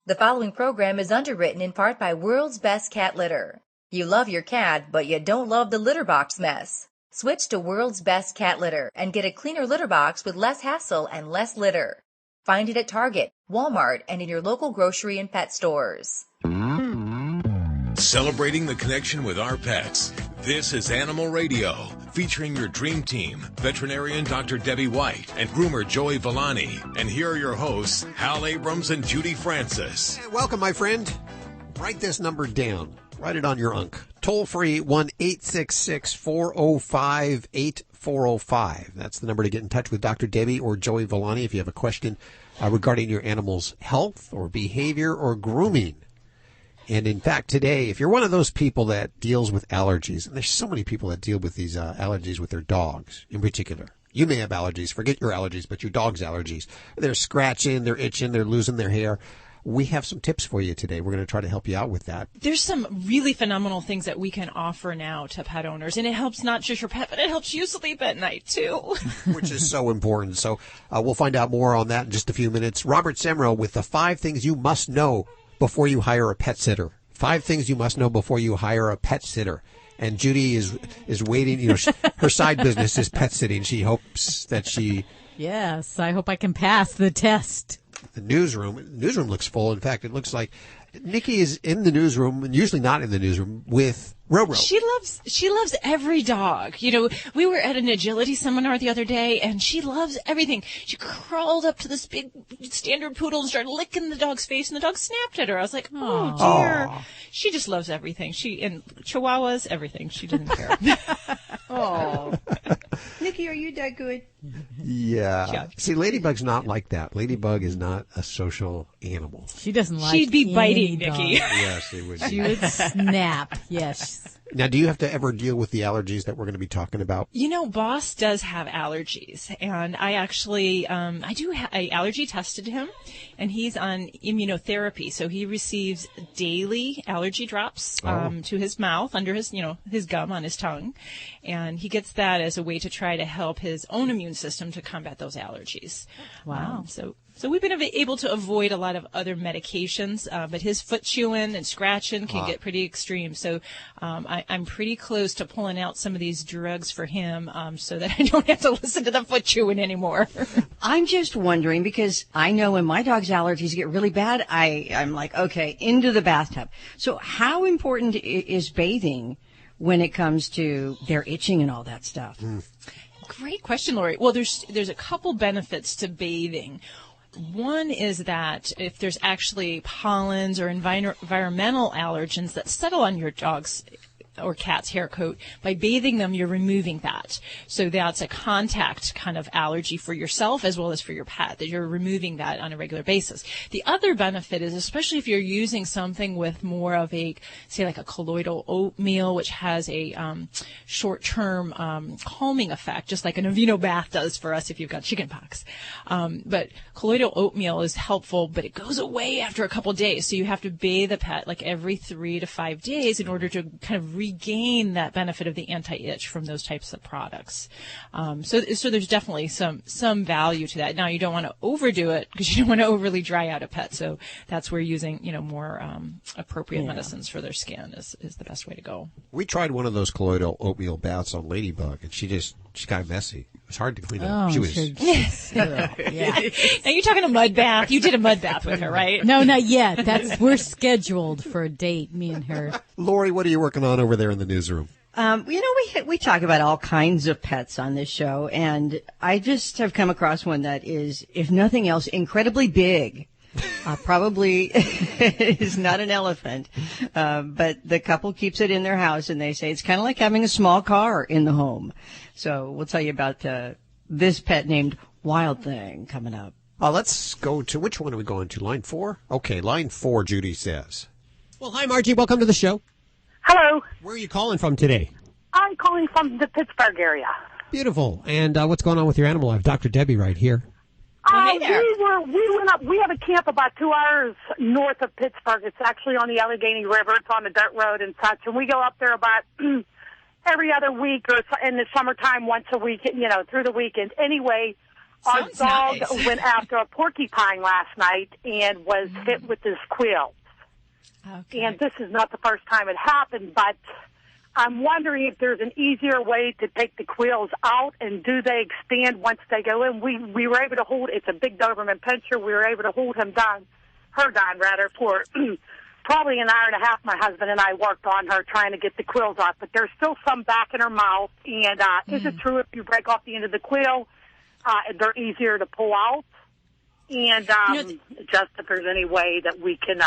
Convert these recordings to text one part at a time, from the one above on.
The following program is underwritten in part by World's Best Cat Litter. You love your cat, but you don't love the litter box mess. Switch to World's Best Cat Litter and get a cleaner litter box with less hassle and less litter. Find it at Target, Walmart, and in your local grocery and pet stores. Celebrating the connection with our pets. This is Animal Radio, featuring your dream team, veterinarian Dr. Debbie White and groomer Joey Villani. And here are your hosts, Hal Abrams and Judy Francis. Welcome, my friend. Write this number down. Write it on your unk. Toll free 1-866-405-8405. That's the number to get in touch with Dr. Debbie or Joey Villani if you have a question regarding your animal's health or behavior or grooming. And in fact, today, if you're one of those people that deals with allergies, and there's so many people that deal with these allergies with their dogs in particular. You may have allergies. Forget your allergies, but your dog's allergies. They're scratching, they're itching, they're losing their hair. We have some tips for you today. We're going to try to help you out with that. There's some really phenomenal things that we can offer now to pet owners, and it helps not just your pet, but it helps you sleep at night, too. Which is so important. So we'll find out more on that in just a few minutes. Robert Semro with the 5 things you must know before you hire a pet sitter. 5 things you must know before you hire a pet sitter. And Judy is waiting. You know, her side business is pet sitting. She hopes that she... Yes, I hope I can pass the test. The newsroom looks full. In fact, it looks like Nikki is in the newsroom, and usually not in the newsroom, with Roro. She loves every dog. You know, we were at an agility seminar the other day, and she loves everything. She crawled up to this big standard poodle and started licking the dog's face, and the dog snapped at her. I was like, oh, dear. Aww. She just loves everything. And Chihuahuas, everything. She doesn't care. Oh, Nikki, are you that good? Yeah. See, Ladybug's not like that. Ladybug is not a social animal. She doesn't like She'd be biting, dog. Nikki. Yes, it would. She would snap. Yes. Now, do you have to ever deal with the allergies that we're going to be talking about? You know, Boss does have allergies, and I actually, I allergy tested him, and he's on immunotherapy, so he receives daily allergy drops to his mouth, under his, his gum on his tongue, and he gets that as a way to try to help his own immune system to combat those allergies. Wow. So we've been able to avoid a lot of other medications, but his foot chewing and scratching can get pretty extreme. So I'm pretty close to pulling out some of these drugs for him so that I don't have to listen to the foot chewing anymore. I'm just wondering, because I know when my dog's allergies get really bad, I'm like, okay, into the bathtub. So how important is bathing when it comes to their itching and all that stuff? Great question, Lori. Well, there's a couple benefits to bathing. One is that if there's actually pollens or environmental allergens that settle on your dog's or cat's hair coat, by bathing them, you're removing that. So that's a contact kind of allergy for yourself as well as for your pet, that you're removing that on a regular basis. The other benefit is, especially if you're using something with more of a, say, like a colloidal oatmeal, which has a short-term calming effect, just like an Aveeno bath does for us if you've got chickenpox. But colloidal oatmeal is helpful, but it goes away after a couple of days. So you have to bathe the pet like every 3 to 5 days in order to kind of regain that benefit of the anti-itch from those types of products. So there's definitely some value to that. Now, you don't want to overdo it because you don't want to overly dry out a pet. So that's where using, more appropriate medicines for their skin is the best way to go. We tried one of those colloidal oatmeal baths on Ladybug, and she got messy. It was hard to clean up. She was. Yeah. Now you're talking a mud bath. You did a mud bath with her, right? No, not yet. We're scheduled for a date, me and her. Lori, what are you working on over there in the newsroom? We talk about all kinds of pets on this show, and I just have come across one that is, if nothing else, incredibly big. Probably is not an elephant, but the couple keeps it in their house, and they say it's kind of like having a small car in the home. So we'll tell you about this pet named Wild Thing coming up. Let's go to, which one are we going to? Line 4? Okay, line 4, Judy says. Well, hi, Margie. Welcome to the show. Hello. Where are you calling from today? I'm calling from the Pittsburgh area. Beautiful. And what's going on with your animal? I have Dr. Debbie right here. Hey there. We went up. We have a camp about 2 hours north of Pittsburgh. It's actually on the Allegheny River. It's on a dirt road and such. And we go up there about every other week, or in the summertime once a week, through the weekend. Anyway, Our Sounds dog nice. went after a porcupine last night and was hit with his quills. Okay. And this is not the first time it happened, but I'm wondering if there's an easier way to take the quills out, and do they expand once they go in? We were able to hold, it's a big Doberman Pinscher, we were able to hold her down for probably an hour and a half. My husband and I worked on her trying to get the quills off, but there's still some back in her mouth. And is it true if you break off the end of the quill, they're easier to pull out? And just if there's any way that we can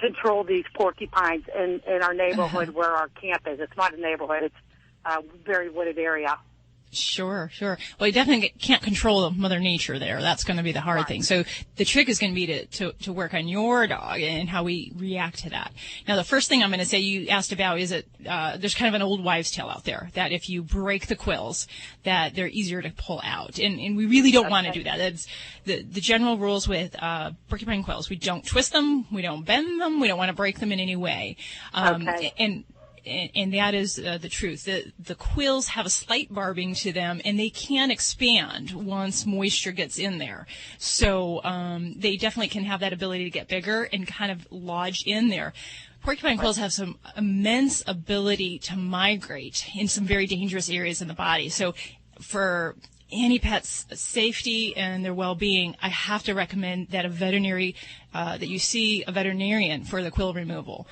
control these porcupines in our neighborhood where our camp is. It's not a neighborhood. It's a very wooded area. Sure. Well, you definitely can't control Mother Nature there. That's going to be the hard thing. So the trick is going to be to work on your dog and how we react to that. Now, the first thing I'm going to say you asked about is there's kind of an old wives' tale out there that if you break the quills, that they're easier to pull out. And we really don't want to do that. That's the general rules with porcupine quills. We don't twist them. We don't bend them. We don't want to break them in any way. And that is the truth. The quills have a slight barbing to them, and they can expand once moisture gets in there. So they definitely can have that ability to get bigger and kind of lodge in there. Porcupine quills have some immense ability to migrate in some very dangerous areas in the body. So for any pet's safety and their well-being, I have to recommend that that you see a veterinarian for the quill removal.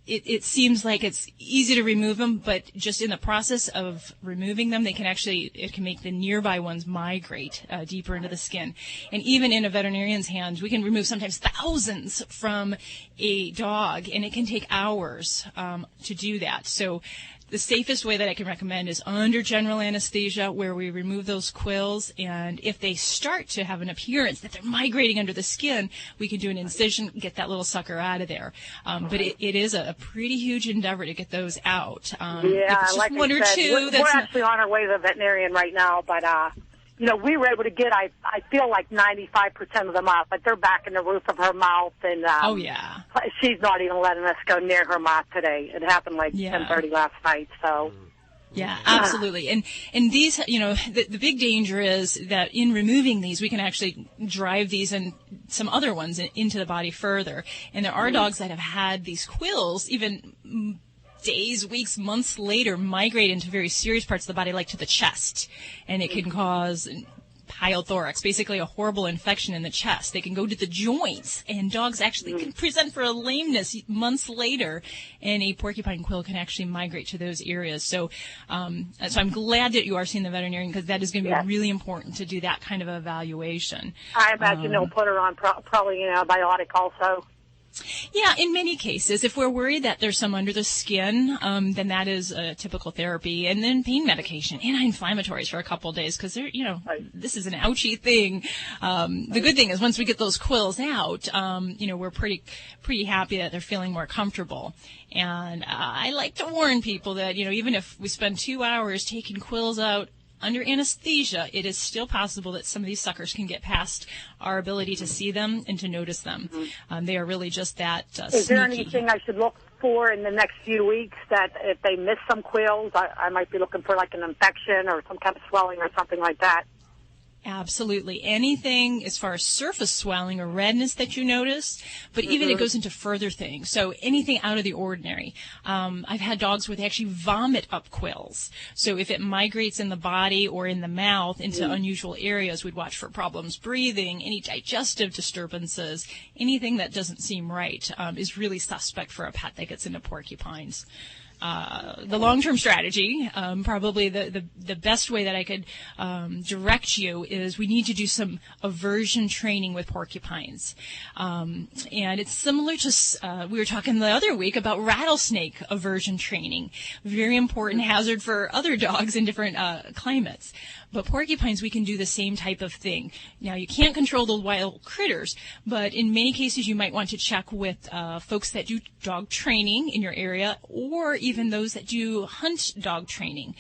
It seems like it's easy to remove them, but just in the process of removing them, it can make the nearby ones migrate deeper into the skin. And even in a veterinarian's hands, we can remove sometimes thousands from a dog, and it can take hours to do that. So the safest way that I can recommend is under general anesthesia, where we remove those quills, and if they start to have an appearance that they're migrating under the skin, we can do an incision, get that little sucker out of there. But it is a pretty huge endeavor to get those out. If it's just like one I or said, two, we're actually on our way to the veterinarian right now, but we were able to get, I feel like 95% of them out, but they're back in the roof of her mouth, and she's not even letting us go near her mouth today. It happened like 10:30 last night, so. Yeah, absolutely. And these, the big danger is that in removing these, we can actually drive these and some other ones into the body further. And there are dogs that have had these quills, even days, weeks, months later, migrate into very serious parts of the body, like to the chest. And it can cause pylothorax, basically a horrible infection in the chest. They can go to the joints, and dogs actually can present for a lameness months later, and a porcupine quill can actually migrate to those areas. So I'm glad that you are seeing the veterinarian, because that is going to be really important to do that kind of evaluation. I imagine they'll put her on probably an antibiotic also. Yeah, in many cases, if we're worried that there's some under the skin, then that is a typical therapy. And then pain medication, anti-inflammatories for a couple of days, because this is an ouchy thing. The good thing is once we get those quills out, we're pretty happy that they're feeling more comfortable. And I like to warn people that, even if we spend 2 hours taking quills out under anesthesia, it is still possible that some of these suckers can get past our ability to see them and to notice them. They are really just that sneaky. Is there anything I should look for in the next few weeks that if they miss some quills, I might be looking for like an infection or some kind of swelling or something like that? Absolutely. Anything as far as surface swelling or redness that you notice, but even it goes into further things. So anything out of the ordinary. I've had dogs where they actually vomit up quills. So if it migrates in the body or in the mouth into unusual areas, we'd watch for problems breathing, any digestive disturbances, anything that doesn't seem right is really suspect for a pet that gets into porcupines. The long-term strategy, probably the best way that I could direct you is we need to do some aversion training with porcupines. And it's similar to, we were talking the other week about rattlesnake aversion training. Very important hazard for other dogs in different climates. But porcupines, we can do the same type of thing. Now, you can't control the wild critters, but in many cases, you might want to check with folks that do dog training in your area, or even those that do hunt dog training,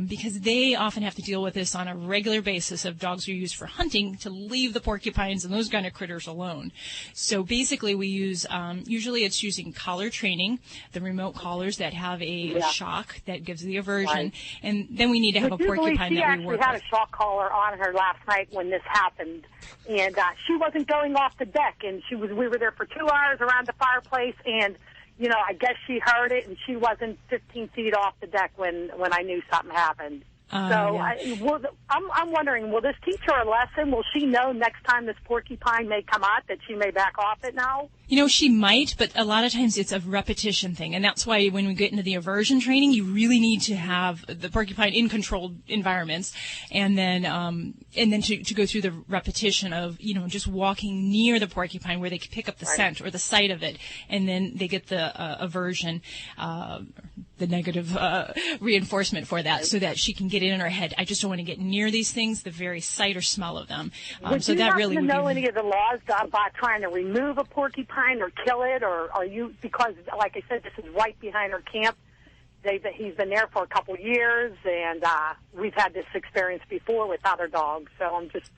because they often have to deal with this on a regular basis of dogs are used for hunting to leave the porcupines and those kind of critters alone. So basically we use, usually it's using collar training, the remote collars that have a shock that gives the aversion, Right. and then we need to have a porcupine that we work She actually had with. a shock collar on her last night when this happened, and she wasn't going off the deck, and we were there for 2 hours around the fireplace, and I guess she heard it, and she wasn't 15 feet off the deck when I knew something happened. I'm wondering, will this teach her a lesson? Will she know next time this porcupine may come out that she may back off it now? She might, but a lot of times it's a repetition thing, and that's why when we get into the aversion training, you really need to have the porcupine in controlled environments, and then to go through the repetition of just walking near the porcupine where they can pick up the scent or the sight of it, and then they get the aversion, the negative reinforcement for that, so that she can get it in her head. I just don't want to get near these things, the very sight or smell of them. Would you happen to know any of the laws about trying to remove a porcupine or kill it, or are you, because like I said, this is right behind her camp. He's been there for a couple years, and we've had this experience before with other dogs. So I'm just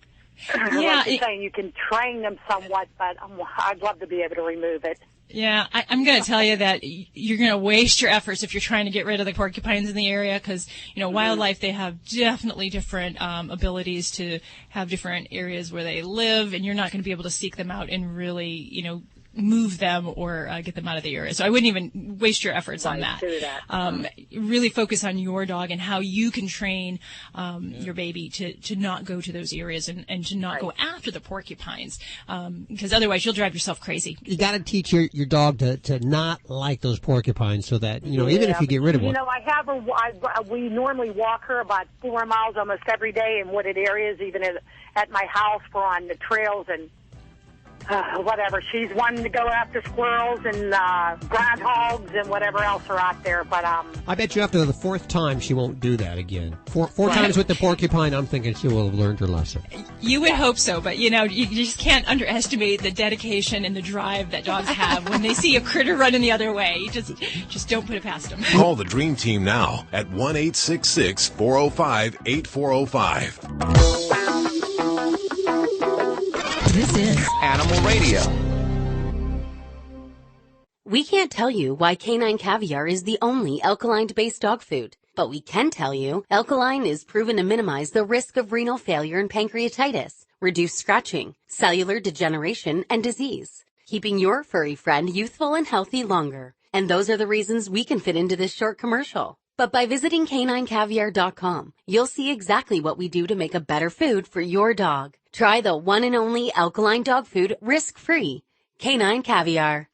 saying you can train them somewhat, but I'd love to be able to remove it. Yeah, I'm going to tell you that you're going to waste your efforts if you're trying to get rid of the porcupines in the area, because, wildlife, they have definitely different abilities to have different areas where they live, and you're not going to be able to seek them out and really, move them or get them out of the area. So I wouldn't even waste your efforts on that. Really focus on your dog and how you can train your baby to not go to those areas and to not go after the porcupines, because otherwise you'll drive yourself crazy. You got to teach your dog to not like those porcupines, so that even if you get rid of one. I have her. We normally walk her about 4 miles almost every day in wooded areas, even at my house, for on the trails and. Whatever. She's wanting to go after squirrels and groundhogs and whatever else are out there. But I bet you after the 4th time she won't do that again. Four times with the porcupine, I'm thinking she will have learned her lesson. You would hope so, but you just can't underestimate the dedication and the drive that dogs have when they see a critter running the other way. You just don't put it past them. Call the Dream Team now at 1-866-405-8405. This is Animal Radio. We can't tell you why Canine Caviar is the only alkaline-based dog food, but we can tell you alkaline is proven to minimize the risk of renal failure and pancreatitis, reduce scratching, cellular degeneration, and disease, keeping your furry friend youthful and healthy longer. And those are the reasons we can fit into this short commercial. But by visiting caninecaviar.com, you'll see exactly what we do to make a better food for your dog. Try the one and only alkaline dog food risk-free. Canine Caviar.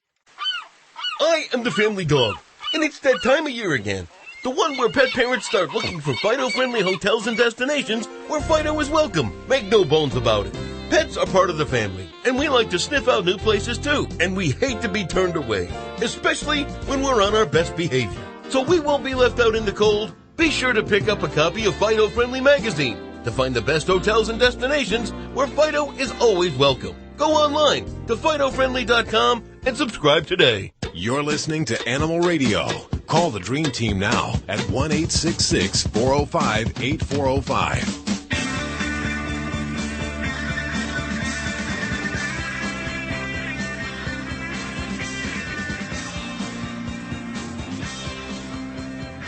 I am the family dog, and it's that time of year again. The one where pet parents start looking for Fido-friendly hotels and destinations where Fido is welcome. Make no bones about it. Pets are part of the family, and we like to sniff out new places too, and we hate to be turned away, especially when we're on our best behavior. So we won't be left out in the cold. Be sure to pick up a copy of Fido Friendly Magazine to find the best hotels and destinations where Fido is always welcome. Go online to FidoFriendly.com and subscribe today. You're listening to Animal Radio. Call the Dream Team now at 1-866-405-8405.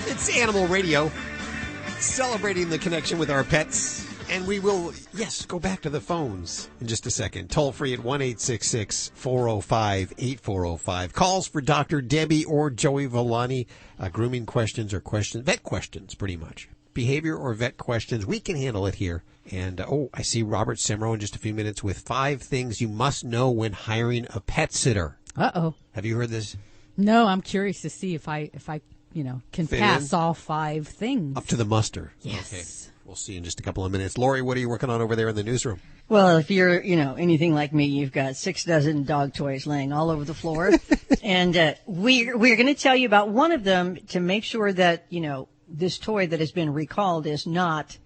It's Animal Radio, celebrating the connection with our pets. And we will, go back to the phones in just a second. Toll free at 1-866-405-8405. Calls for Dr. Debbie or Joey Villani. Grooming questions or vet questions, pretty much. Behavior or vet questions, we can handle it here. And, I see Robert Semro in just a few minutes with 5 things you must know when hiring a pet sitter. Uh-oh. Have you heard this? No, I'm curious to see if I can Fit pass in? all 5 things. Up to the muster. Yes. Okay. We'll see in just a couple of minutes. Lori, what are you working on over there in the newsroom? Well, if you're, anything like me, you've got 6 dozen dog toys laying all over the floor. And we're going to tell you about one of them to make sure that, this toy that has been recalled is not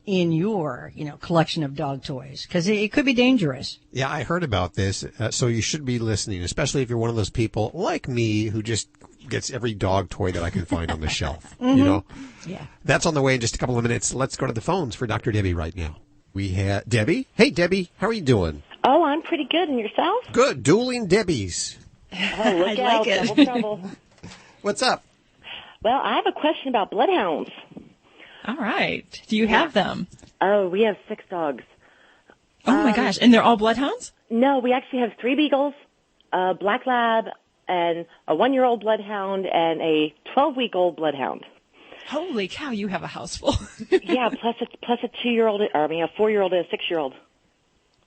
in your, collection of dog toys? Because it could be dangerous. Yeah, I heard about this, so you should be listening, especially if you're one of those people like me who just gets every dog toy that I can find on the shelf. Yeah. That's on the way in just a couple of minutes. Let's go to the phones for Dr. Debbie right now. We have Debbie. Hey, Debbie, how are you doing? Oh, I'm pretty good. And yourself? Good. Dueling Debbies. Oh, look I out. like it. Double trouble. What's up? Well, I have a question about bloodhounds. All right. Do you have them? Oh, we have 6 dogs. Oh, my gosh. And they're all bloodhounds? No, we actually have 3 beagles, a black lab, and a 1-year-old bloodhound, and a 12-week-old bloodhound. Holy cow, you have a house full. Yeah, plus a 2-year-old, a 4-year-old and a 6-year-old.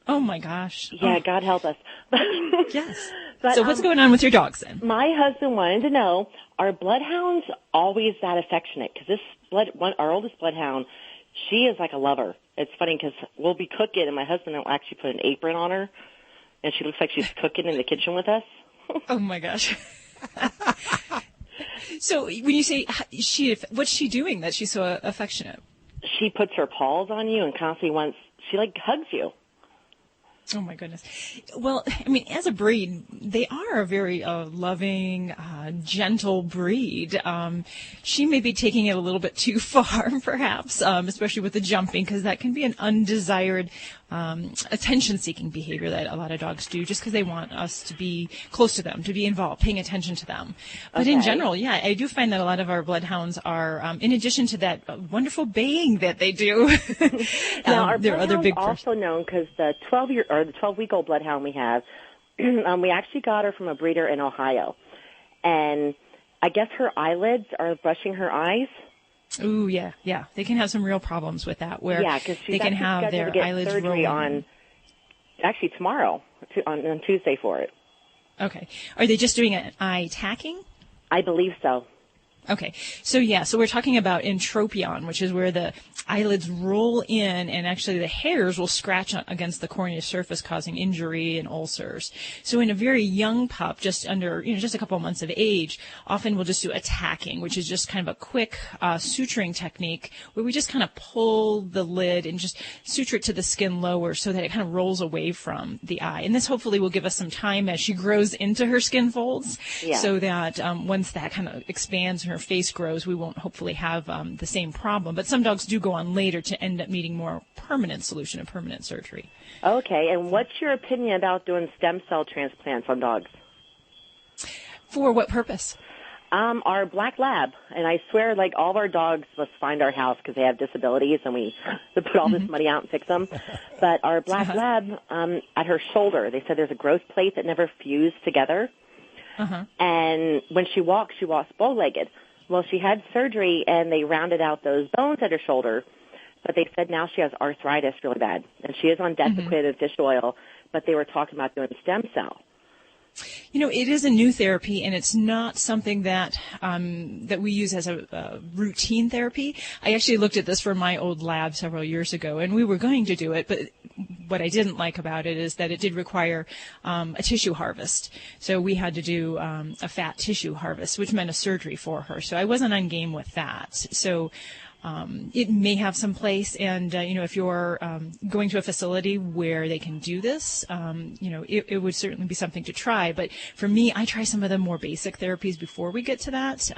Oh, my gosh. Yeah, God help us. Yes. But, so what's going on with your dogs then? My husband wanted to know, are bloodhounds always that affectionate? Because our oldest bloodhound, she is like a lover. It's funny because we'll be cooking, and my husband will actually put an apron on her, and she looks like she's cooking in the kitchen with us. Oh, my gosh. So when you say what's she doing that she's so affectionate? She puts her paws on you and constantly she hugs you. Oh, my goodness. Well, I mean, as a breed, they are a very loving, gentle breed. She may be taking it a little bit too far, perhaps, especially with the jumping, because that can be an undesired attention-seeking behavior that a lot of dogs do just because they want us to be close to them, to be involved, paying attention to them. But in general, yeah, I do find that a lot of our bloodhounds are, in addition to that wonderful baying that they do, now, our there are other big also known because the 12-week-old bloodhound we have, we actually got her from a breeder in Ohio. And I guess her eyelids are brushing her eyes. Ooh, yeah. They can have some real problems with that, where they can have their eyelids surgery rolling. Actually tomorrow, on Tuesday for it. Okay. Are they just doing an eye tacking? I believe so. Okay. So we're talking about entropion, which is where the eyelids roll in and actually the hairs will scratch against the corneal surface, causing injury and ulcers. So in a very young pup, just under, just a couple of months of age, often we'll just do a tacking, which is just kind of a quick suturing technique where we just kind of pull the lid and just suture it to the skin lower so that it kind of rolls away from the eye. And this hopefully will give us some time as she grows into her skin folds so that once that kind of expands and her face grows, we won't hopefully have the same problem. But some dogs do go on later to end up needing more permanent solution and permanent surgery. Okay, and what's your opinion about doing stem cell transplants on dogs? For what purpose? Our black lab, and I swear, all of our dogs must find our house because they have disabilities, and we put all this money out and fix them. But our black lab, at her shoulder, they said there's a growth plate that never fused together. And when she walks bow-legged. Well, she had surgery, and they rounded out those bones at her shoulder, but they said now she has arthritis really bad, and she is on Desiquin and fish oil, but they were talking about doing stem cell. It is a new therapy, and it's not something that that we use as a routine therapy. I actually looked at this for my old lab several years ago, and we were going to do it, but what I didn't like about it is that it did require a tissue harvest. So we had to do a fat tissue harvest, which meant a surgery for her. So I wasn't on game with that. So it may have some place, and if you're going to a facility where they can do this, it would certainly be something to try. But for me, I try some of the more basic therapies before we get to that.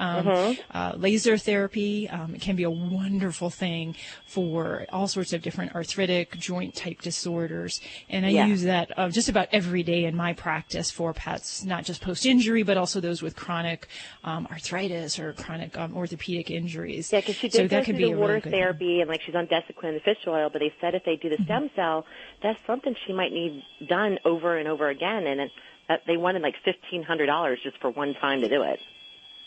Laser therapy can be a wonderful thing for all sorts of different arthritic joint type disorders, and I use that just about every day in my practice for pets, not just post-injury, but also those with chronic arthritis or chronic orthopedic injuries. Yeah, because she did so that could be the water really therapy, and she's on Desiquin and fish oil, but they said if they do the stem cell, that's something she might need done over and over again, and they wanted $1,500 just for one time to do it.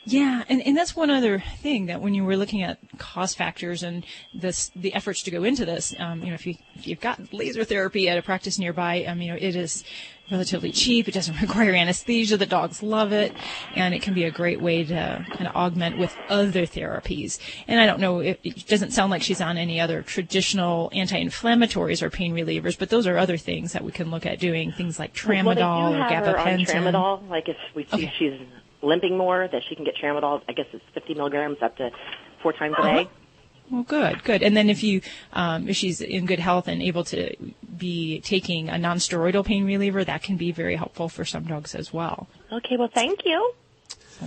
Yeah, and that's one other thing that when you were looking at cost factors and the efforts to go into this, if you've got laser therapy at a practice nearby, it is relatively cheap. It doesn't require anesthesia. The dogs love it, and it can be a great way to kind of augment with other therapies. And I don't know, it doesn't sound like she's on any other traditional anti-inflammatories or pain relievers, but those are other things that we can look at doing, things like tramadol or gabapentin. Tramadol, if we see she's limping more, that she can get tramadol. I guess it's 50 milligrams up to 4 times a day. Well, good. And then if she's in good health and able to be taking a non-steroidal pain reliever, that can be very helpful for some dogs as well. Okay, well, thank you.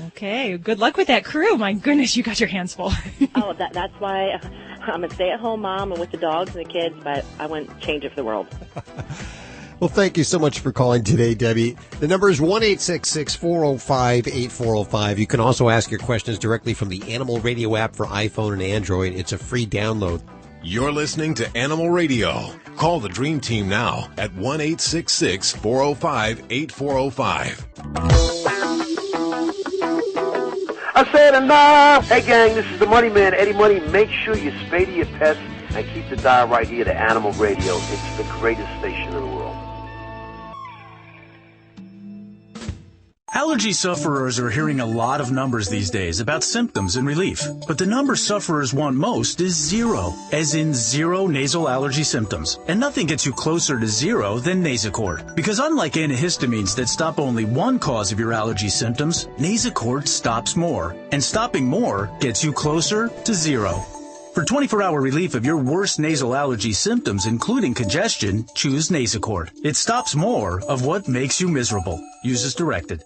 Okay, good luck with that crew. My goodness, you got your hands full. Oh, that's why I'm a stay-at-home mom and with the dogs and the kids, but I wouldn't change it for the world. Well, thank you so much for calling today, Debbie. The number is 1-866-405-8405. You can also ask your questions directly from the Animal Radio app for iPhone and Android. It's a free download. You're listening to Animal Radio. Call the Dream Team now at 1-866-405-8405. I said enough! Hey gang, this is the Money Man, Eddie Money. Make sure you spay your pets and keep the dial right here to Animal Radio. It's the greatest station in the world. Allergy sufferers are hearing a lot of numbers these days about symptoms and relief. But the number sufferers want most is zero, as in zero nasal allergy symptoms. And nothing gets you closer to zero than Nasacort. Because unlike antihistamines that stop only one cause of your allergy symptoms, Nasacort stops more. And stopping more gets you closer to zero. For 24-hour relief of your worst nasal allergy symptoms, including congestion, choose Nasacort. It stops more of what makes you miserable. Use as directed.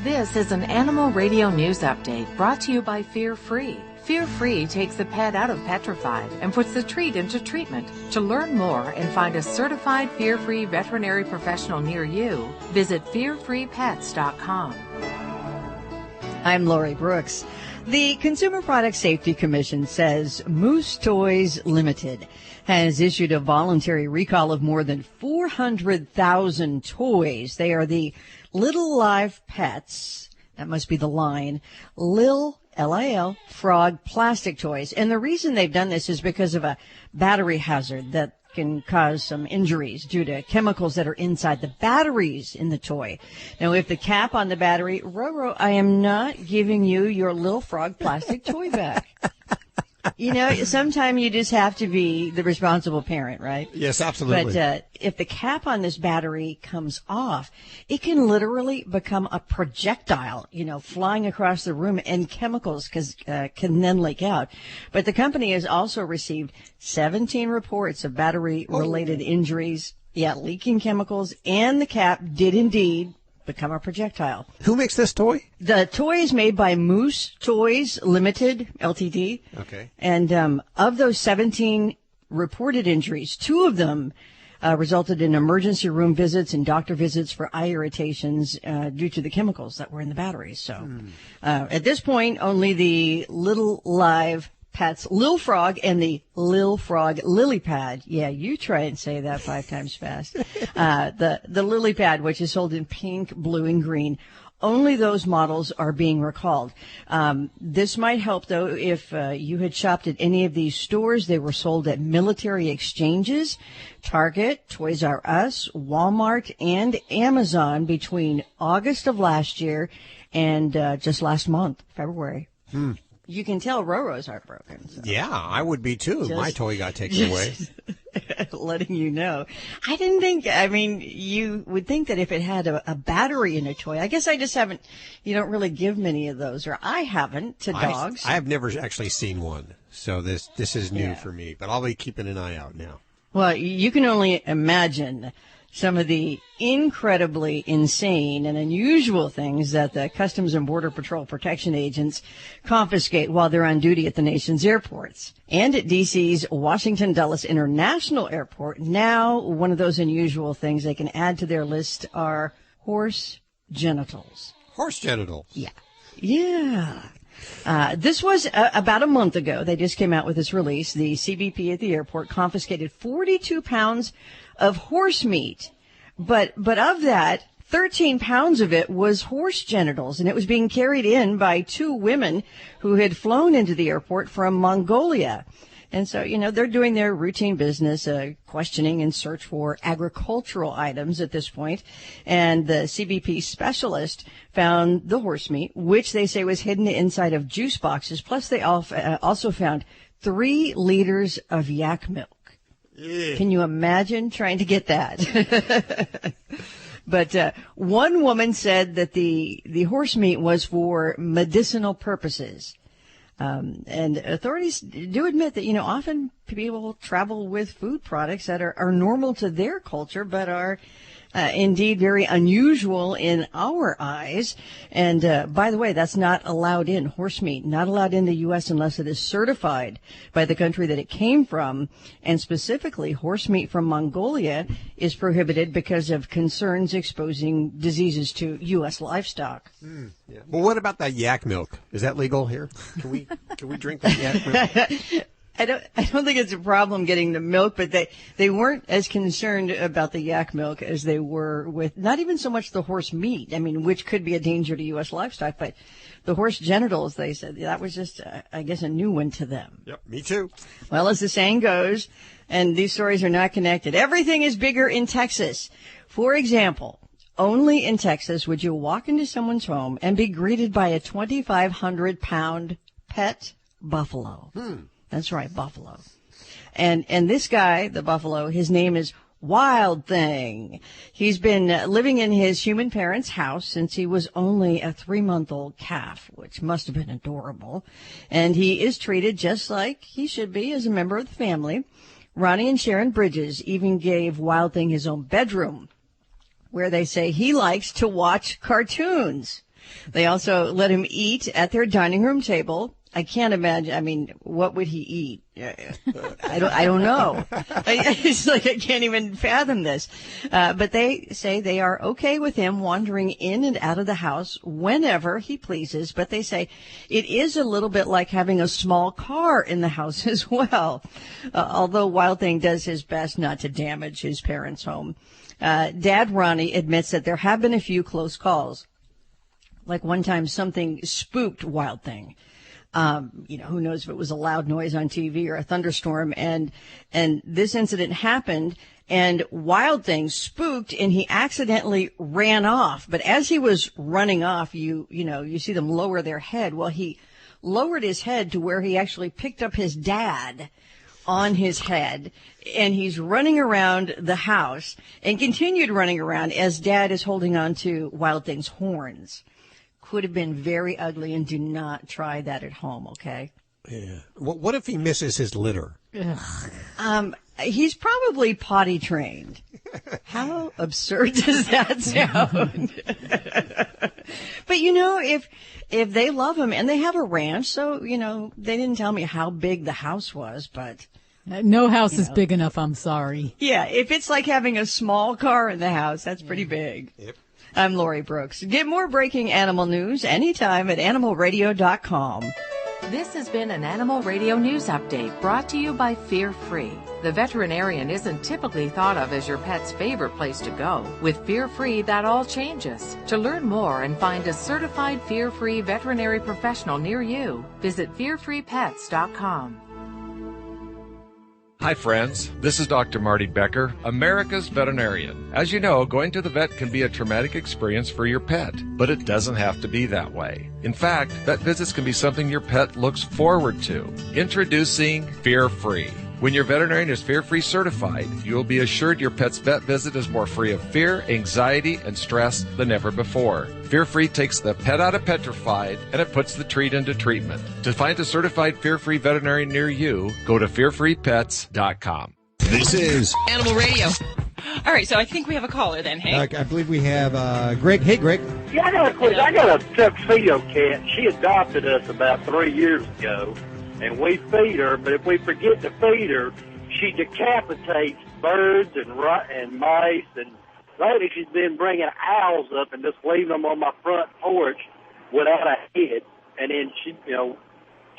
This is an Animal Radio News Update brought to you by Fear Free. Fear Free takes the pet out of petrified and puts the treat into treatment. To learn more and find a certified Fear Free veterinary professional near you, visit fearfreepets.com. I'm Lori Brooks. The Consumer Product Safety Commission says Moose Toys Limited has issued a voluntary recall of more than 400,000 toys. They are the Little Live Pets, that must be the line, L-I-L, frog plastic toys. And the reason they've done this is because of a battery hazard that can cause some injuries due to chemicals that are inside the batteries in the toy. Now, if the cap on the battery, Roro, I am not giving you your little frog plastic toy back. You know, sometimes you just have to be the responsible parent, right? Yes, absolutely. But if the cap on this battery comes off, it can literally become a projectile, you know, flying across the room, and chemicals can then leak out. But the company has also received 17 reports of battery-related injuries, leaking chemicals, and the cap did indeed become a projectile. Who makes this toy? The toy is made by Moose Toys Limited, Ltd. Okay. And of those 17 reported injuries, 2 of them resulted in emergency room visits and doctor visits for eye irritations due to the chemicals that were in the batteries. So at this point, only the Little Live Pets Lil Frog and the Lil Frog Lily Pad. Yeah, you try and say that 5 times fast. The Lily Pad, which is sold in pink, blue, and green. Only those models are being recalled. This might help, though, if you had shopped at any of these stores. They were sold at military exchanges, Target, Toys R Us, Walmart, and Amazon between August of last year and just last month, February. You can tell Roro's heartbroken. So. Yeah, I would be too. My toy got taken away. Letting you know. I didn't think, you would think that if it had a battery in a toy, I guess you don't really give many of those, or I haven't, to dogs. I have never actually seen one, so this is new for me, but I'll be keeping an eye out now. Well, you can only imagine some of the incredibly insane and unusual things that the Customs and Border Patrol protection agents confiscate while they're on duty at the nation's airports. And at D.C.'s Washington Dulles International Airport, now one of those unusual things they can add to their list are horse genitals. Horse genitals? Yeah. Yeah. This was about a month ago. They just came out with this release. The CBP at the airport confiscated 42 pounds of horse meat. But of that, 13 pounds of it was horse genitals, and it was being carried in by 2 women who had flown into the airport from Mongolia. And so, they're doing their routine business, questioning and search for agricultural items at this point. And the CBP specialist found the horse meat, which they say was hidden inside of juice boxes. Plus, they also found 3 liters of yak milk. Yeah. Can you imagine trying to get that? But one woman said that the horse meat was for medicinal purposes. And authorities do admit that, often people travel with food products that are normal to their culture, but are indeed very unusual in our eyes. And by the way, that's not allowed in. Horse meat, not allowed in the U.S. unless it is certified by the country that it came from. And specifically, horse meat from Mongolia is prohibited because of concerns exposing diseases to U.S. livestock. Yeah. Well, what about that yak milk? Is that legal here? Can we drink that yak milk? I don't think it's a problem getting the milk, but they weren't as concerned about the yak milk as they were with not even so much the horse meat. I mean, which could be a danger to U.S. livestock, but the horse genitals, they said that was just, I guess, a new one to them. Yep, me too. Well, as the saying goes, and these stories are not connected, everything is bigger in Texas. For example, only in Texas would you walk into someone's home and be greeted by a 2,500-pound pet buffalo. That's right, buffalo. And this guy, the buffalo, his name is Wild Thing. He's been living in his human parents' house since he was only a 3-month-old calf, which must have been adorable. And he is treated just like he should be as a member of the family. Ronnie and Sharon Bridges even gave Wild Thing his own bedroom, where they say he likes to watch cartoons. They also let him eat at their dining room table. I can't imagine. I mean, what would he eat? I don't know. It's like I can't even fathom this. But they say they are okay with him wandering in and out of the house whenever he pleases. But they say it is a little bit like having a small car in the house as well. Although Wild Thing does his best not to damage his parents' home. Dad Ronnie admits that there have been a few close calls. Like one time something spooked Wild Thing. Who knows if it was a loud noise on TV or a thunderstorm. And this incident happened and Wild Thing spooked and he accidentally ran off. But as he was running off, you see them lower their head. Well, he lowered his head to where he actually picked up his dad on his head and he's running around the house and continued running around as Dad is holding on to Wild Thing's horns. Could have been very ugly, and do not try that at home, okay? Yeah. What if he misses his litter? He's probably potty trained. How absurd does that sound? But if they love him and they have a ranch, so they didn't tell me how big the house was, but no house is big enough. I'm sorry. Yeah, if it's like having a small car in the house, that's pretty big. Yep. I'm Lori Brooks. Get more breaking animal news anytime at animalradio.com. This has been an Animal Radio News Update brought to you by Fear Free. The veterinarian isn't typically thought of as your pet's favorite place to go. With Fear Free, that all changes. To learn more and find a certified Fear Free veterinary professional near you, visit fearfreepets.com. Hi friends, this is Dr. Marty Becker, America's veterinarian. As you know, going to the vet can be a traumatic experience for your pet, but it doesn't have to be that way. In fact, vet visits can be something your pet looks forward to. Introducing Fear Free. When your veterinarian is Fear Free certified, you will be assured your pet's vet visit is more free of fear, anxiety, and stress than ever before. Fear Free takes the pet out of petrified and it puts the treat into treatment. To find a certified Fear Free veterinarian near you, go to fearfreepets.com. This is Animal Radio. All right, so I think we have a caller then, Hank. I believe we have Greg. Hey, Greg. Yeah, I got a question. I got a tuxedo cat. She adopted us about 3 years ago, and we feed her, but if we forget to feed her, she decapitates birds and mice, and lately she's been bringing owls up and just leaving them on my front porch without a head, and then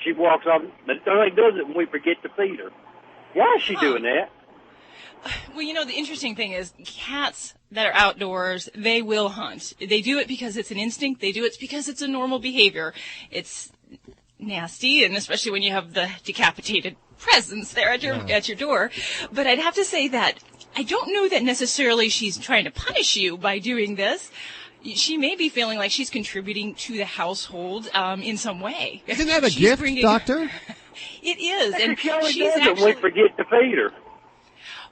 she walks off, but it only does it when we forget to feed her. Why is she doing that? Well, the interesting thing is cats that are outdoors, they will hunt. They do it because it's an instinct. They do it because it's a normal behavior. It's nasty, and especially when you have the decapitated presence there at your door. But I'd have to say that I don't know that necessarily she's trying to punish you by doing this. She may be feeling like she's contributing to the household in some way. Isn't that a gift, Doctor? It is, and she's actually. We forget to feed her.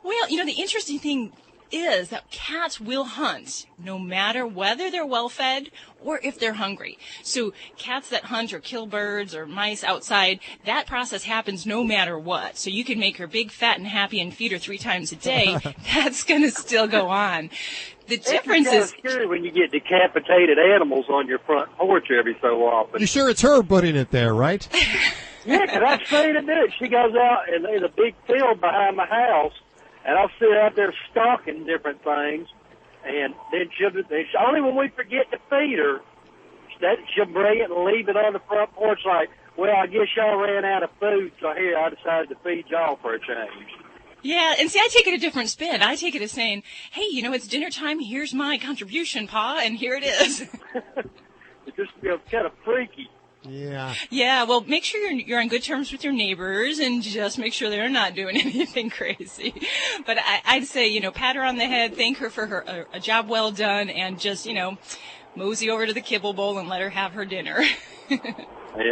Well, the interesting thing is that cats will hunt no matter whether they're well fed or if they're hungry. So cats that hunt or kill birds or mice outside, that process happens no matter what. So you can make her big, fat, and happy and feed her 3 times a day. That's going to still go on. The difference is... It's scary when you get decapitated animals on your front porch every so often. You sure it's her putting it there, right? Yeah, 'cause I've seen her do it. She goes out, and there's a big field behind my house, and I'll sit out there stalking different things, and then only when we forget to feed her, she'll bring it and leave it on the front porch like, well, I guess y'all ran out of food, so here, I decided to feed y'all for a change. Yeah, and see, I take it a different spin. I take it as saying, hey, it's dinner time, here's my contribution, Pa, and here it is. It just feels kind of freaky. Yeah. Yeah, well, make sure you're on good terms with your neighbors and just make sure they're not doing anything crazy. But I'd say, pat her on the head, thank her for a job well done, and just, mosey over to the kibble bowl and let her have her dinner. Yeah,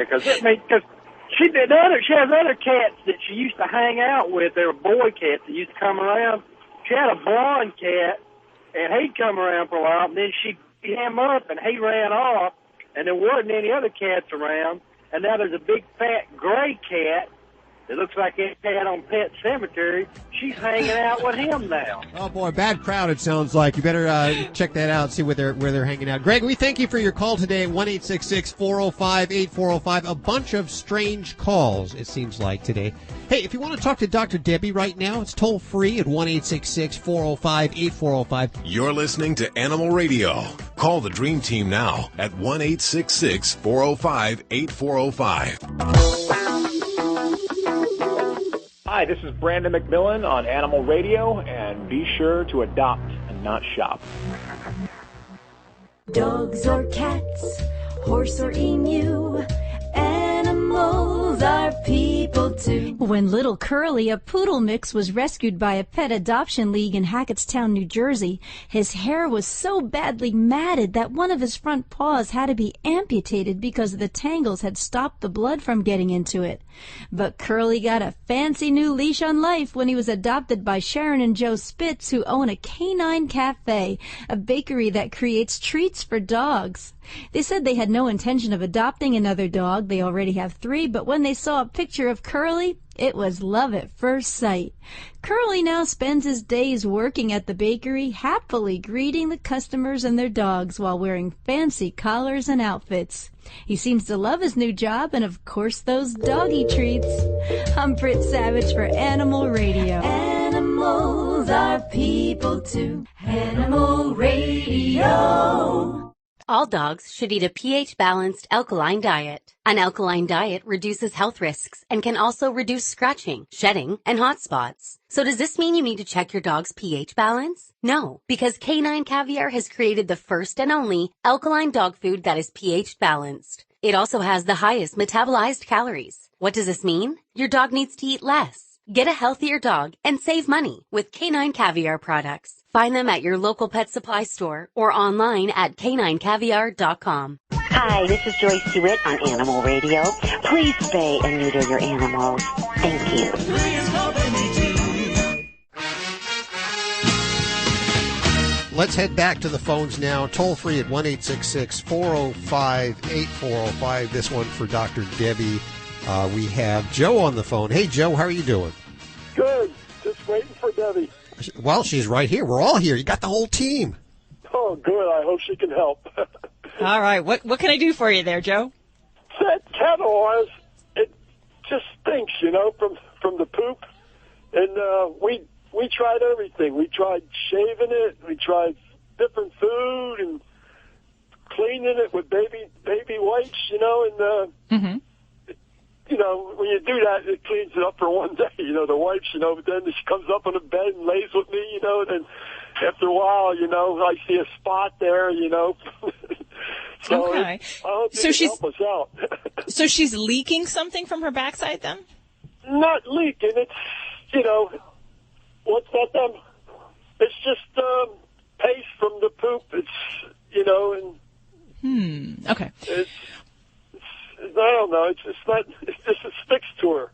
because she has other cats that she used to hang out with. They were boy cats that used to come around. She had a blonde cat, and he'd come around for a while, and then she'd beat him up, and he ran off, and there wasn't any other cats around. And now there's a big, fat, gray cat that looks like that cat on Pet Cemetery. She's hanging out with him now. Oh, boy, bad crowd, it sounds like. You better check that out, see where they're hanging out. Greg, we thank you for your call today at 1-866-405-8405. A bunch of strange calls, it seems like, today. Hey, if you want to talk to Dr. Debbie right now, it's toll-free at 1-866-405-8405. You're listening to Animal Radio. Call the Dream Team now at 1-866-405-8405. Hi, this is Brandon McMillan on Animal Radio, and be sure to adopt and not shop. Dogs or cats, horse or emu, animals are people too. When little Curly, a poodle mix, was rescued by a pet adoption league in Hackettstown, New Jersey, his hair was so badly matted that one of his front paws had to be amputated because the tangles had stopped the blood from getting into it. But Curly got a fancy new leash on life when he was adopted by Sharon and Joe Spitz, who own a Canine Cafe, a bakery that creates treats for dogs. They said they had no intention of adopting another dog. They already have 3, but when they saw a picture of Curly, it was love at first sight. Curly now spends his days working at the bakery, happily greeting the customers and their dogs while wearing fancy collars and outfits. He seems to love his new job and, of course, those doggy treats. I'm Britt Savage for Animal Radio. Animals are people too. Animal Radio. All dogs should eat a pH-balanced alkaline diet. An alkaline diet reduces health risks and can also reduce scratching, shedding, and hot spots. So does this mean you need to check your dog's pH balance? No, because Canine Caviar has created the first and only alkaline dog food that is pH balanced. It also has the highest metabolized calories. What does this mean? Your dog needs to eat less. Get a healthier dog and save money with Canine Caviar products. Find them at your local pet supply store or online at caninecaviar.com. Hi, this is Joyce DeWitt on Animal Radio. Please spay and neuter your animals. Thank you. Let's head back to the phones now. Toll free at 1-866-405-8405. This one for Dr. Debbie. We have Joe on the phone. Hey, Joe, how are you doing? Good. Just waiting for Debbie. Well, she's right here. We're all here. You got the whole team. Oh, good. I hope she can help. All right. What can I do for you there, Joe? That cat of ours, it just stinks, from the poop. And we tried everything. We tried shaving it. We tried different food and cleaning it with baby wipes, and when you do that, it cleans it up for one day, the wipes, but then she comes up on the bed and lays with me, and then after a while, I see a spot there, So okay. So she's help us out. So she's leaking something from her backside then? Not leaking. It's, what's that then? It's just paste from the poop. It's, and okay. I don't know. It's not. It just sticks to her.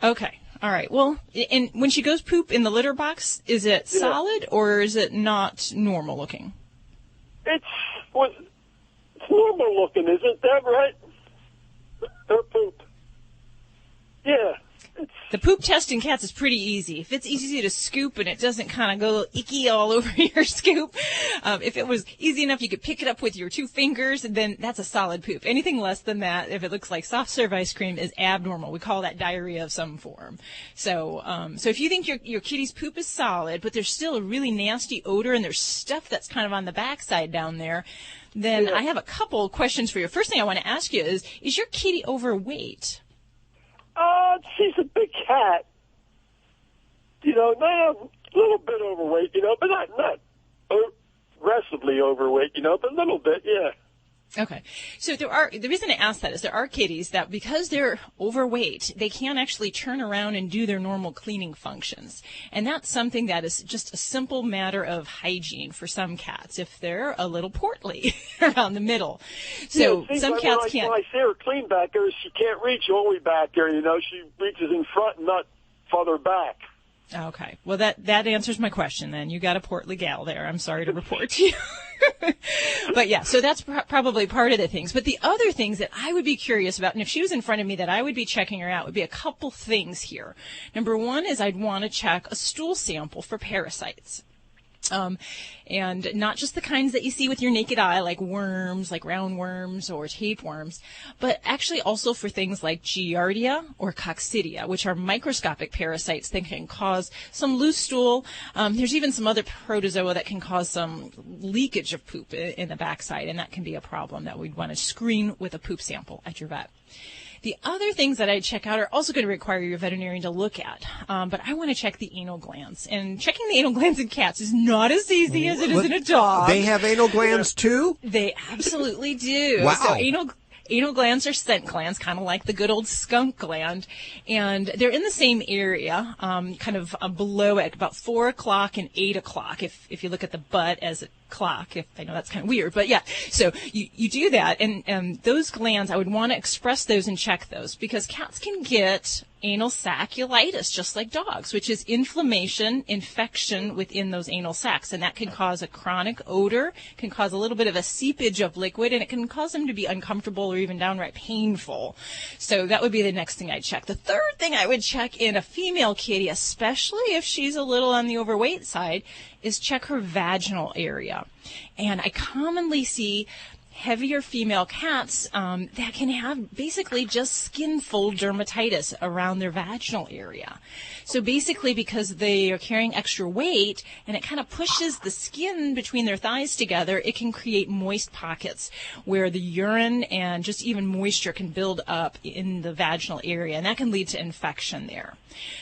Okay. All All right. Well, and when she goes poop in the litter box, is it solid or is it not normal looking? It's normal looking, isn't that right? Her poop. Yeah. The poop test in cats is pretty easy. If it's easy to scoop and it doesn't kind of go icky all over your scoop, if it was easy enough you could pick it up with your 2 fingers, then that's a solid poop. Anything less than that, if it looks like soft serve ice cream, is abnormal. We call that diarrhea of some form. So if you think your kitty's poop is solid, but there's still a really nasty odor and there's stuff that's kind of on the backside down there, then I have a couple questions for you. First thing I want to ask you is your kitty overweight? She's a big cat. Not a little bit overweight, but not aggressively overweight, but a little bit, yeah. Okay. So the reason I ask that is there are kitties that because they're overweight, they can't actually turn around and do their normal cleaning functions. And that's something that is just a simple matter of hygiene for some cats if they're a little portly around the middle. So some cats can't. When I see her clean back there, she can't reach all the way back there, She reaches in front and not farther back. Okay. Well, that answers my question then. You got a portly gal there. I'm sorry to report to you. But yeah, so that's probably part of the things. But the other things that I would be curious about, and if she was in front of me that I would be checking her out, would be a couple things here. Number one is I'd want to check a stool sample for parasites. And not just the kinds that you see with your naked eye, like worms, like roundworms or tapeworms, but actually also for things like Giardia or Coccidia, which are microscopic parasites that can cause some loose stool. There's even some other protozoa that can cause some leakage of poop in the backside, and that can be a problem that we'd want to screen with a poop sample at your vet. The other things that I check out are also going to require your veterinarian to look at, but I want to check the anal glands. And checking the anal glands in cats is not as easy as it is in a dog. They have anal glands too? They absolutely do. Wow. So anal glands are scent glands, kind of like the good old skunk gland, and they're in the same area, kind of below it, about 4 o'clock and 8 o'clock, if you look at the butt as a clock. If I know that's kind of weird, but yeah. So you do that, and those glands, I would want to express those and check those, because cats can get anal sacculitis just like dogs, which is infection within those anal sacs, and that can cause a chronic odor, can cause a little bit of a seepage of liquid, and it can cause them to be uncomfortable or even downright painful. So that would be the next thing I'd check. The third thing I would check in a female kitty, especially if she's a little on the overweight side, is check her vaginal area. And I commonly see heavier female cats that can have basically just skin fold dermatitis around their vaginal area. So basically, because they are carrying extra weight and it kind of pushes the skin between their thighs together, it can create moist pockets where the urine and just even moisture can build up in the vaginal area, and that can lead to infection there.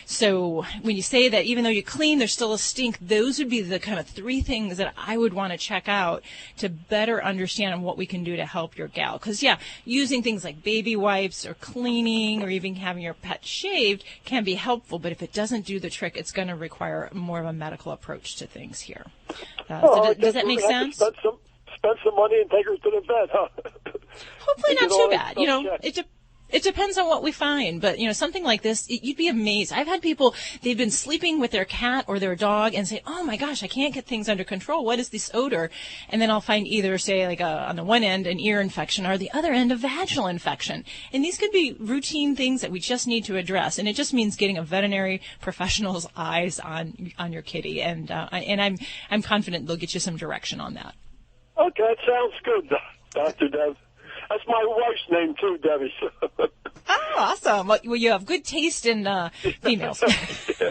So when you say that even though you clean, there's still a stink, those would be the kind of 3 things that I would want to check out to better understand what we can do to help your gal. Because, yeah, using things like baby wipes or cleaning or even having your pet shaved can be helpful, but if it doesn't do the trick, it's going to require more of a medical approach to things here. Does that make sense? Spend some money and take her to the vet, huh? Hopefully not too bad. You know, it depends on what we find, but, you know, something like this, you'd be amazed. I've had people, they've been sleeping with their cat or their dog and say, oh my gosh, I can't get things under control. What is this odor? And then I'll find either, say, like on the one end, an ear infection, or the other end, a vaginal infection. And these could be routine things that we just need to address. And it just means getting a veterinary professional's eyes on your kitty. And I'm confident they'll get you some direction on that. Okay, sounds good, Dr. Dev. That's my wife's name, too, Debbie. Oh, awesome. Well, you have good taste in females. Thanks.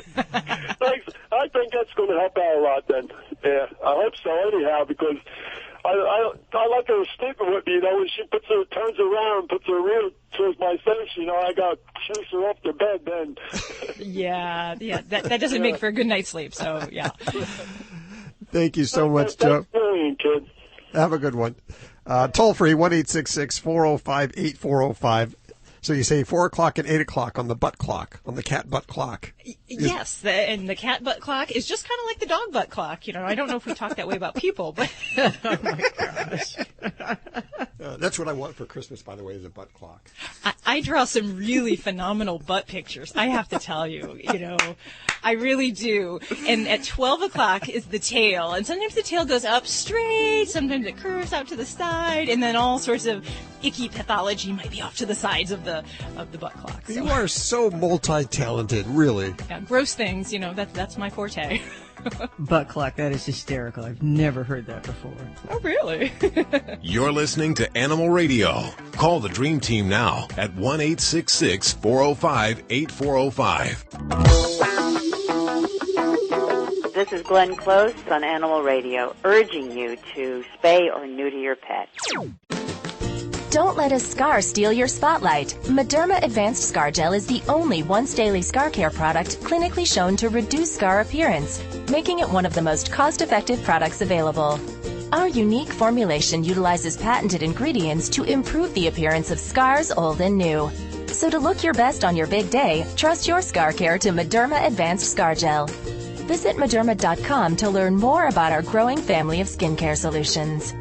I think that's going to help out a lot, then. Yeah, I hope so, anyhow, because I like her sleeping with me, you know, when she turns around, puts her rear towards my face, you know, I got to chase her off the bed then. Yeah, that doesn't make for a good night's sleep, so, yeah. Thank you so much, Joe. Brilliant, kid. Have a good one. Toll free, 1-866-405-8405. So you say 4 o'clock and 8 o'clock on the butt clock, on the cat butt clock. Yes, and the cat butt clock is just kind of like the dog butt clock. You know, I don't know if we talk that way about people, but oh my gosh. That's what I want for Christmas, by the way, is a butt clock. I I draw some really phenomenal butt pictures. I have to tell you, I really do. And at 12 o'clock is the tail. And sometimes the tail goes up straight. Sometimes it curves out to the side. And then all sorts of icky pathology might be off to the sides of the butt clock. So. You are so multi-talented, really. Yeah, gross things, that's my forte. Butt clock, that is hysterical. I've never heard that before. Oh, really? You're listening to Animal Radio. Call the Dream Team now at 1-866-405-8405. This is Glenn Close on Animal Radio, urging you to spay or neuter your pet. Don't let a scar steal your spotlight. Mederma Advanced Scar Gel is the only once-daily scar care product clinically shown to reduce scar appearance, making it one of the most cost-effective products available. Our unique formulation utilizes patented ingredients to improve the appearance of scars old and new. So to look your best on your big day, trust your scar care to Mederma Advanced Scar Gel. Visit Mederma.com to learn more about our growing family of skincare solutions.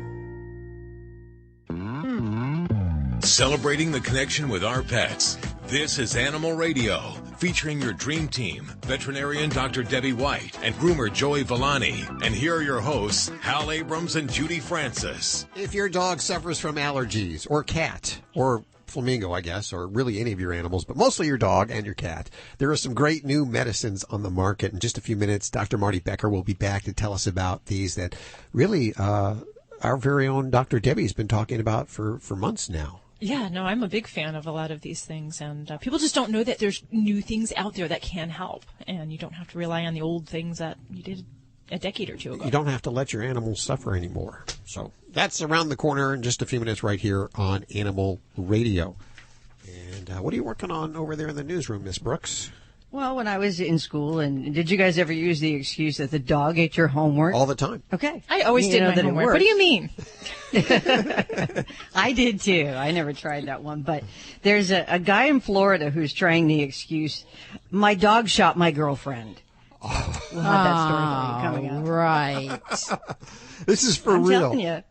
Celebrating the connection with our pets. This is Animal Radio, featuring your dream team, veterinarian Dr. Debbie White and groomer Joey Villani. And here are your hosts, Hal Abrams and Judy Francis. If your dog suffers from allergies, or cat, or flamingo, I guess, or really any of your animals, but mostly your dog and your cat, there are some great new medicines on the market. In just a few minutes, Dr. Marty Becker will be back to tell us about these that really our very own Dr. Debbie's been talking about for months now. Yeah, no, I'm a big fan of a lot of these things, and people just don't know that there's new things out there that can help, and you don't have to rely on the old things that you did a decade or two ago. You don't have to let your animals suffer anymore. So that's around the corner in just a few minutes right here on Animal Radio. And what are you working on over there in the newsroom, Miss Brooks? Well, when I was in school, and did you guys ever use the excuse that the dog ate your homework? All the time. Okay. I always did my homework. What do you mean? I did too. I never tried that one. But there's a guy in Florida who's trying the excuse, my dog shot my girlfriend. Oh. We'll have that story coming up. Right. This is for I'm real. telling you.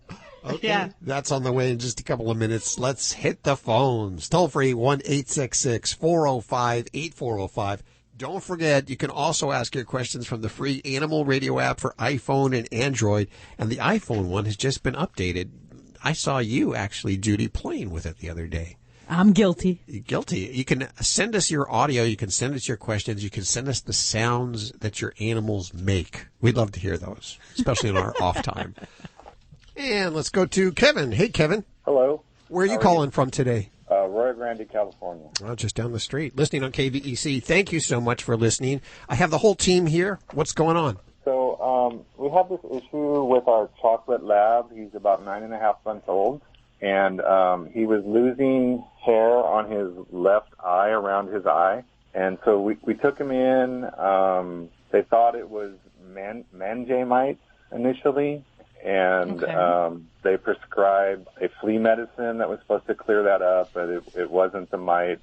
Okay. Yeah. That's on the way in just a couple of minutes. Let's hit the phones. Toll free 1-866-405-8405. Don't forget, you can also ask your questions from the free Animal Radio app for iPhone and Android. And the iPhone one has just been updated. I saw you actually, Judy, playing with it the other day. I'm guilty. You're guilty. You can send us your audio. You can send us your questions. You can send us the sounds that your animals make. We'd love to hear those, especially in our off time. And let's go to Kevin. Hey, Kevin. Hello. Where are you calling from today? Rio Grande, California. Well, just down the street. Listening on KVEC. Thank you so much for listening. I have the whole team here. What's going on? So we have this issue with our chocolate lab. He's about 9.5 months old, and he was losing hair on his left eye, around his eye. And so we took him in. They thought it was mangey mites initially. And they prescribed a flea medicine that was supposed to clear that up, but it wasn't the mite.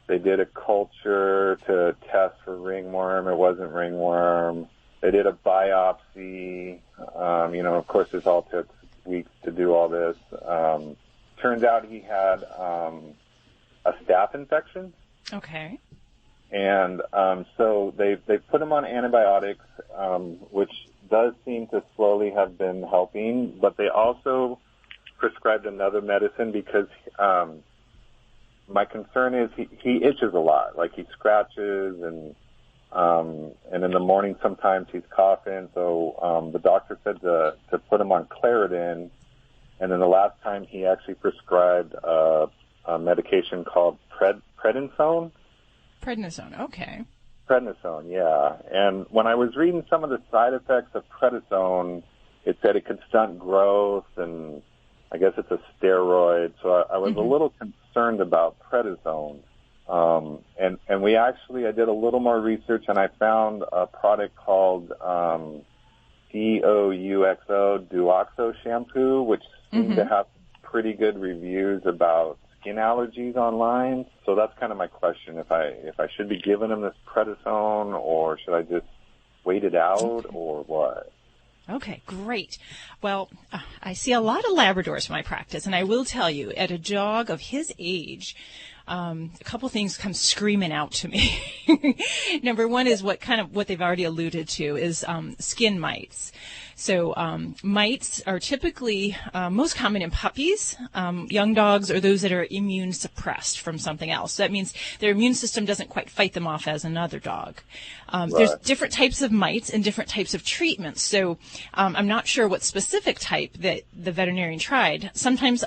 They did a culture to test for ringworm. It wasn't ringworm. They did a biopsy. Of course, this all took weeks to do all this. Turns out he had a staph infection. Okay. And so they put him on antibiotics, which does seem to slowly have been helping, but they also prescribed another medicine because my concern is he itches a lot. Like he scratches and in the morning sometimes he's coughing. So the doctor said to put him on Claritin, and then the last time he actually prescribed a medication called prednisone. Prednisone, okay. Prednisone, yeah. And when I was reading some of the side effects of prednisone, it said it could stunt growth, and I guess it's a steroid. So I was a little concerned about prednisone. And I did a little more research, and I found a product called Duoxo shampoo, which seemed to have pretty good reviews about skin allergies online. So that's kind of my question. If I should be giving him this prednisone, or should I just wait it out, or what? Okay, great. Well, I see a lot of Labradors in my practice, and I will tell you, at a dog of his age, a couple things come screaming out to me. Number one is what they've already alluded to is skin mites. So mites are typically most common in puppies, young dogs, or those that are immune suppressed from something else. So that means their immune system doesn't quite fight them off as another dog. There's different types of mites and different types of treatments. So I'm not sure what specific type that the veterinarian tried. Sometimes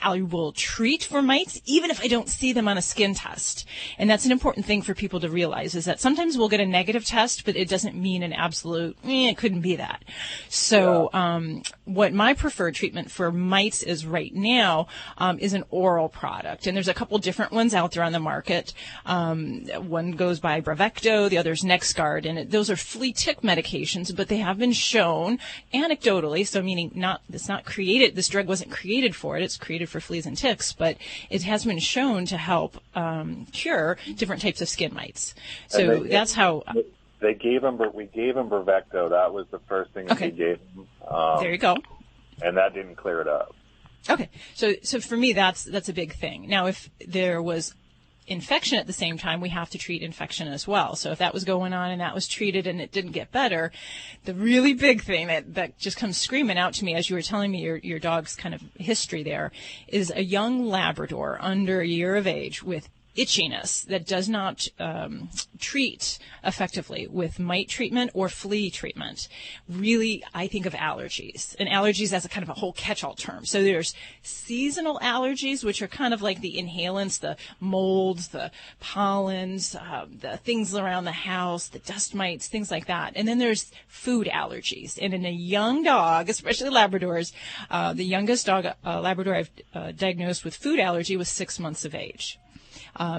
I will treat for mites even if I don't see them on a skin test. And that's an important thing for people to realize, is that sometimes we'll get a negative test, but it doesn't mean an absolute, it couldn't be that. So what my preferred treatment for mites is right now is an oral product. And there's a couple different ones out there on the market. One goes by Bravecto, the other's NexGard. And those are flea tick medications, but they have been shown anecdotally, so meaning it's not created, this drug wasn't created for it, it's created for fleas and ticks, but it has been shown to help cure different types of skin mites. So that's how we gave him Bravecto. That was the first thing that we gave him. There you go. And that didn't clear it up. Okay, so for me that's a big thing. Now, if there was infection at the same time, we have to treat infection as well. So if that was going on and that was treated and it didn't get better, the really big thing that just comes screaming out to me as you were telling me your dog's kind of history there is a young Labrador under a year of age with itchiness that does not treat effectively with mite treatment or flea treatment. Really, I think of allergies. And allergies as a kind of a whole catch-all term. So there's seasonal allergies, which are kind of like the inhalants, the molds, the pollens, the things around the house, the dust mites, things like that. And then there's food allergies. And in a young dog, especially Labradors, the youngest dog, Labrador I've diagnosed with food allergy was 6 months of age.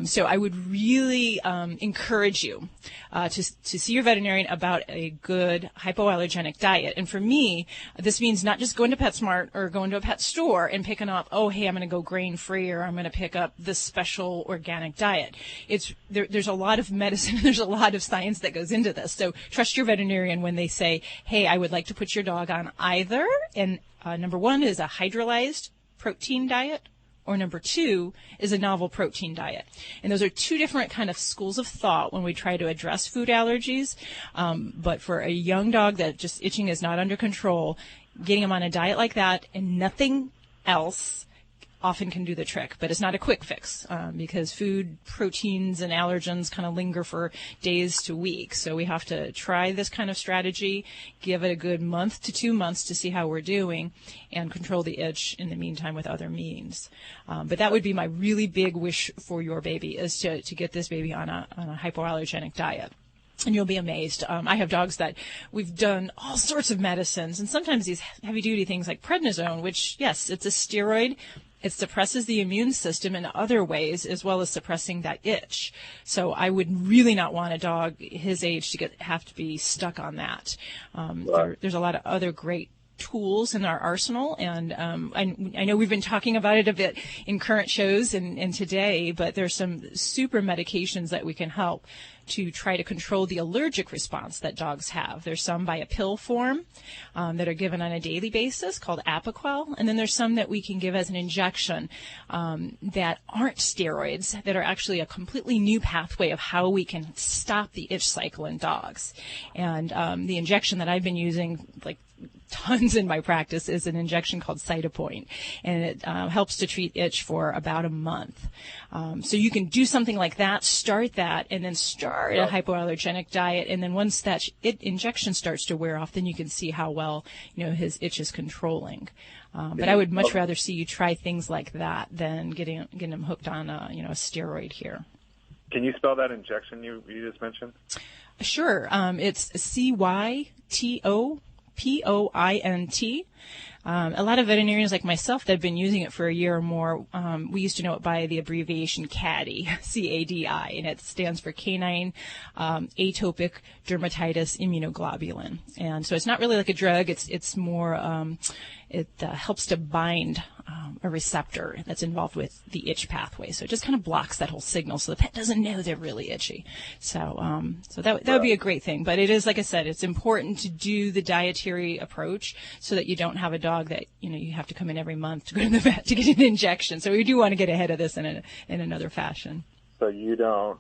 So I would really encourage you to see your veterinarian about a good hypoallergenic diet. And for me, this means not just going to PetSmart or going to a pet store and picking up, I'm going to go grain-free, or I'm going to pick up this special organic diet. There's a lot of medicine, there's a lot of science that goes into this. So trust your veterinarian when they say, hey, I would like to put your dog on either. And number one is a hydrolyzed protein diet, or number two is a novel protein diet. And those are two different kind of schools of thought when we try to address food allergies. But for a young dog that just itching is not under control, getting them on a diet like that and nothing else often can do the trick. But it's not a quick fix because food, proteins, and allergens kind of linger for days to weeks. So we have to try this kind of strategy, give it a good month to 2 months to see how we're doing, and control the itch in the meantime with other means. But that would be my really big wish for your baby, is to get this baby on a hypoallergenic diet. And you'll be amazed. I have dogs that we've done all sorts of medicines, and sometimes these heavy-duty things like prednisone, which, yes, it's a steroid. It suppresses the immune system in other ways, as well as suppressing that itch. So I would really not want a dog his age to have to be stuck on that. There's a lot of other great tools in our arsenal, and I know we've been talking about it a bit in current shows and today, but there's some super medications that we can help to try to control the allergic response that dogs have. There's some by a pill form that are given on a daily basis called Apoquel, and then there's some that we can give as an injection that aren't steroids, that are actually a completely new pathway of how we can stop the itch cycle in dogs. And the injection that I've been using, like tons in my practice, is an injection called Cytopoint, and it helps to treat itch for about a month. So you can do something like that, start that, and then start a hypoallergenic diet, and then once that injection starts to wear off, then you can see how well his itch is controlling. But I would much rather see you try things like that than getting him hooked on a steroid here. Can you spell that injection you just mentioned? Sure. It's Cytopoint. A lot of veterinarians like myself that have been using it for a year or more, we used to know it by the abbreviation CADI, C-A-D-I, and it stands for Canine Atopic Dermatitis Immunoglobulin. And so it's not really like a drug. It's more, it helps to bind a receptor that's involved with the itch pathway. So it just kind of blocks that whole signal, so the pet doesn't know they're really itchy. So that would be a great thing. But it is, like I said, it's important to do the dietary approach so that you don't have a dog that you have to come in every month to go to the vet to get an injection. So we do want to get ahead of this in another fashion. So you don't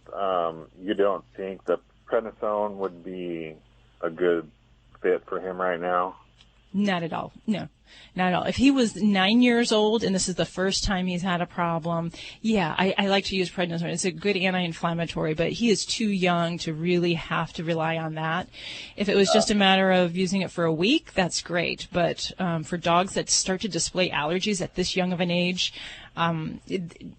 think that prednisone would be a good fit for him right now? Not at all. No, not at all. If he was 9 years old and this is the first time he's had a problem, yeah, I like to use prednisone. It's a good anti-inflammatory, but he is too young to really have to rely on that. If it was just a matter of using it for a week, that's great. But for dogs that start to display allergies at this young of an age,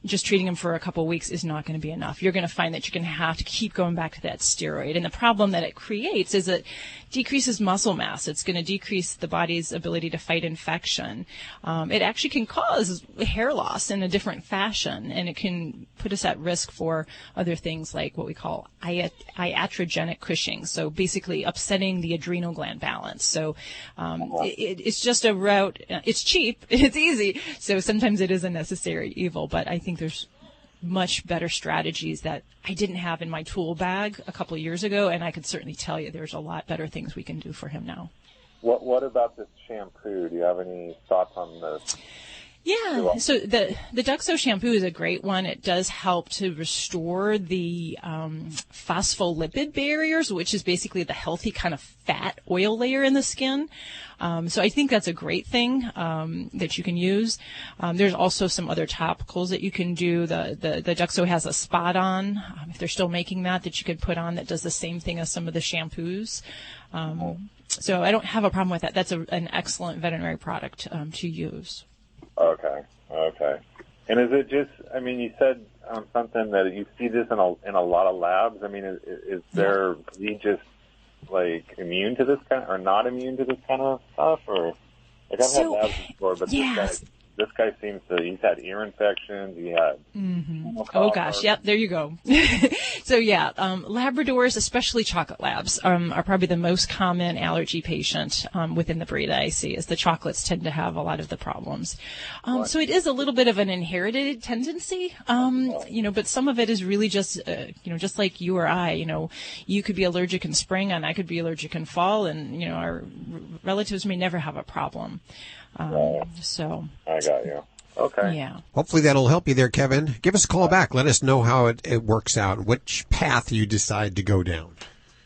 just treating them for a couple of weeks is not going to be enough. You're going to find that you're going to have to keep going back to that steroid. And the problem that it creates is it decreases muscle mass. It's going to decrease the body's ability to fight infection. It actually can cause hair loss in a different fashion, and it can put us at risk for other things like what we call iatrogenic Cushing. So basically upsetting the adrenal gland balance. So it's just a route. It's cheap. It's easy. So sometimes it is a necessary evil, but I think there's much better strategies that I didn't have in my tool bag a couple of years ago, and I could certainly tell you there's a lot better things we can do for him now. What about this shampoo? Do you have any thoughts on this? Yeah, so the Duxo shampoo is a great one. It does help to restore the phospholipid barriers, which is basically the healthy kind of fat oil layer in the skin. So I think that's a great thing that you can use. There's also some other topicals that you can do. The Duxo has a spot on, if they're still making that you could put on that does the same thing as some of the shampoos. So I don't have a problem with that. That's an excellent veterinary product to use. Okay. And is it just, I mean, you said something that you see this in a lot of labs. I mean, is there, is he just like immune to this kind of, or not immune to this kind of stuff? Or, like I've had labs before, but this guy seems to, he's had ear infections, he had... Oh, gosh, yep, there you go. So, yeah, Labradors, especially chocolate labs, are probably the most common allergy patient within the breed that I see, as the chocolates tend to have a lot of the problems. So it is a little bit of an inherited tendency, but some of it is really just, just like you or I, you could be allergic in spring and I could be allergic in fall, and, our relatives may never have a problem. So I got you. Okay. Yeah. Hopefully that'll help you there, Kevin. Give us a call back. Let us know how it works out, which path you decide to go down.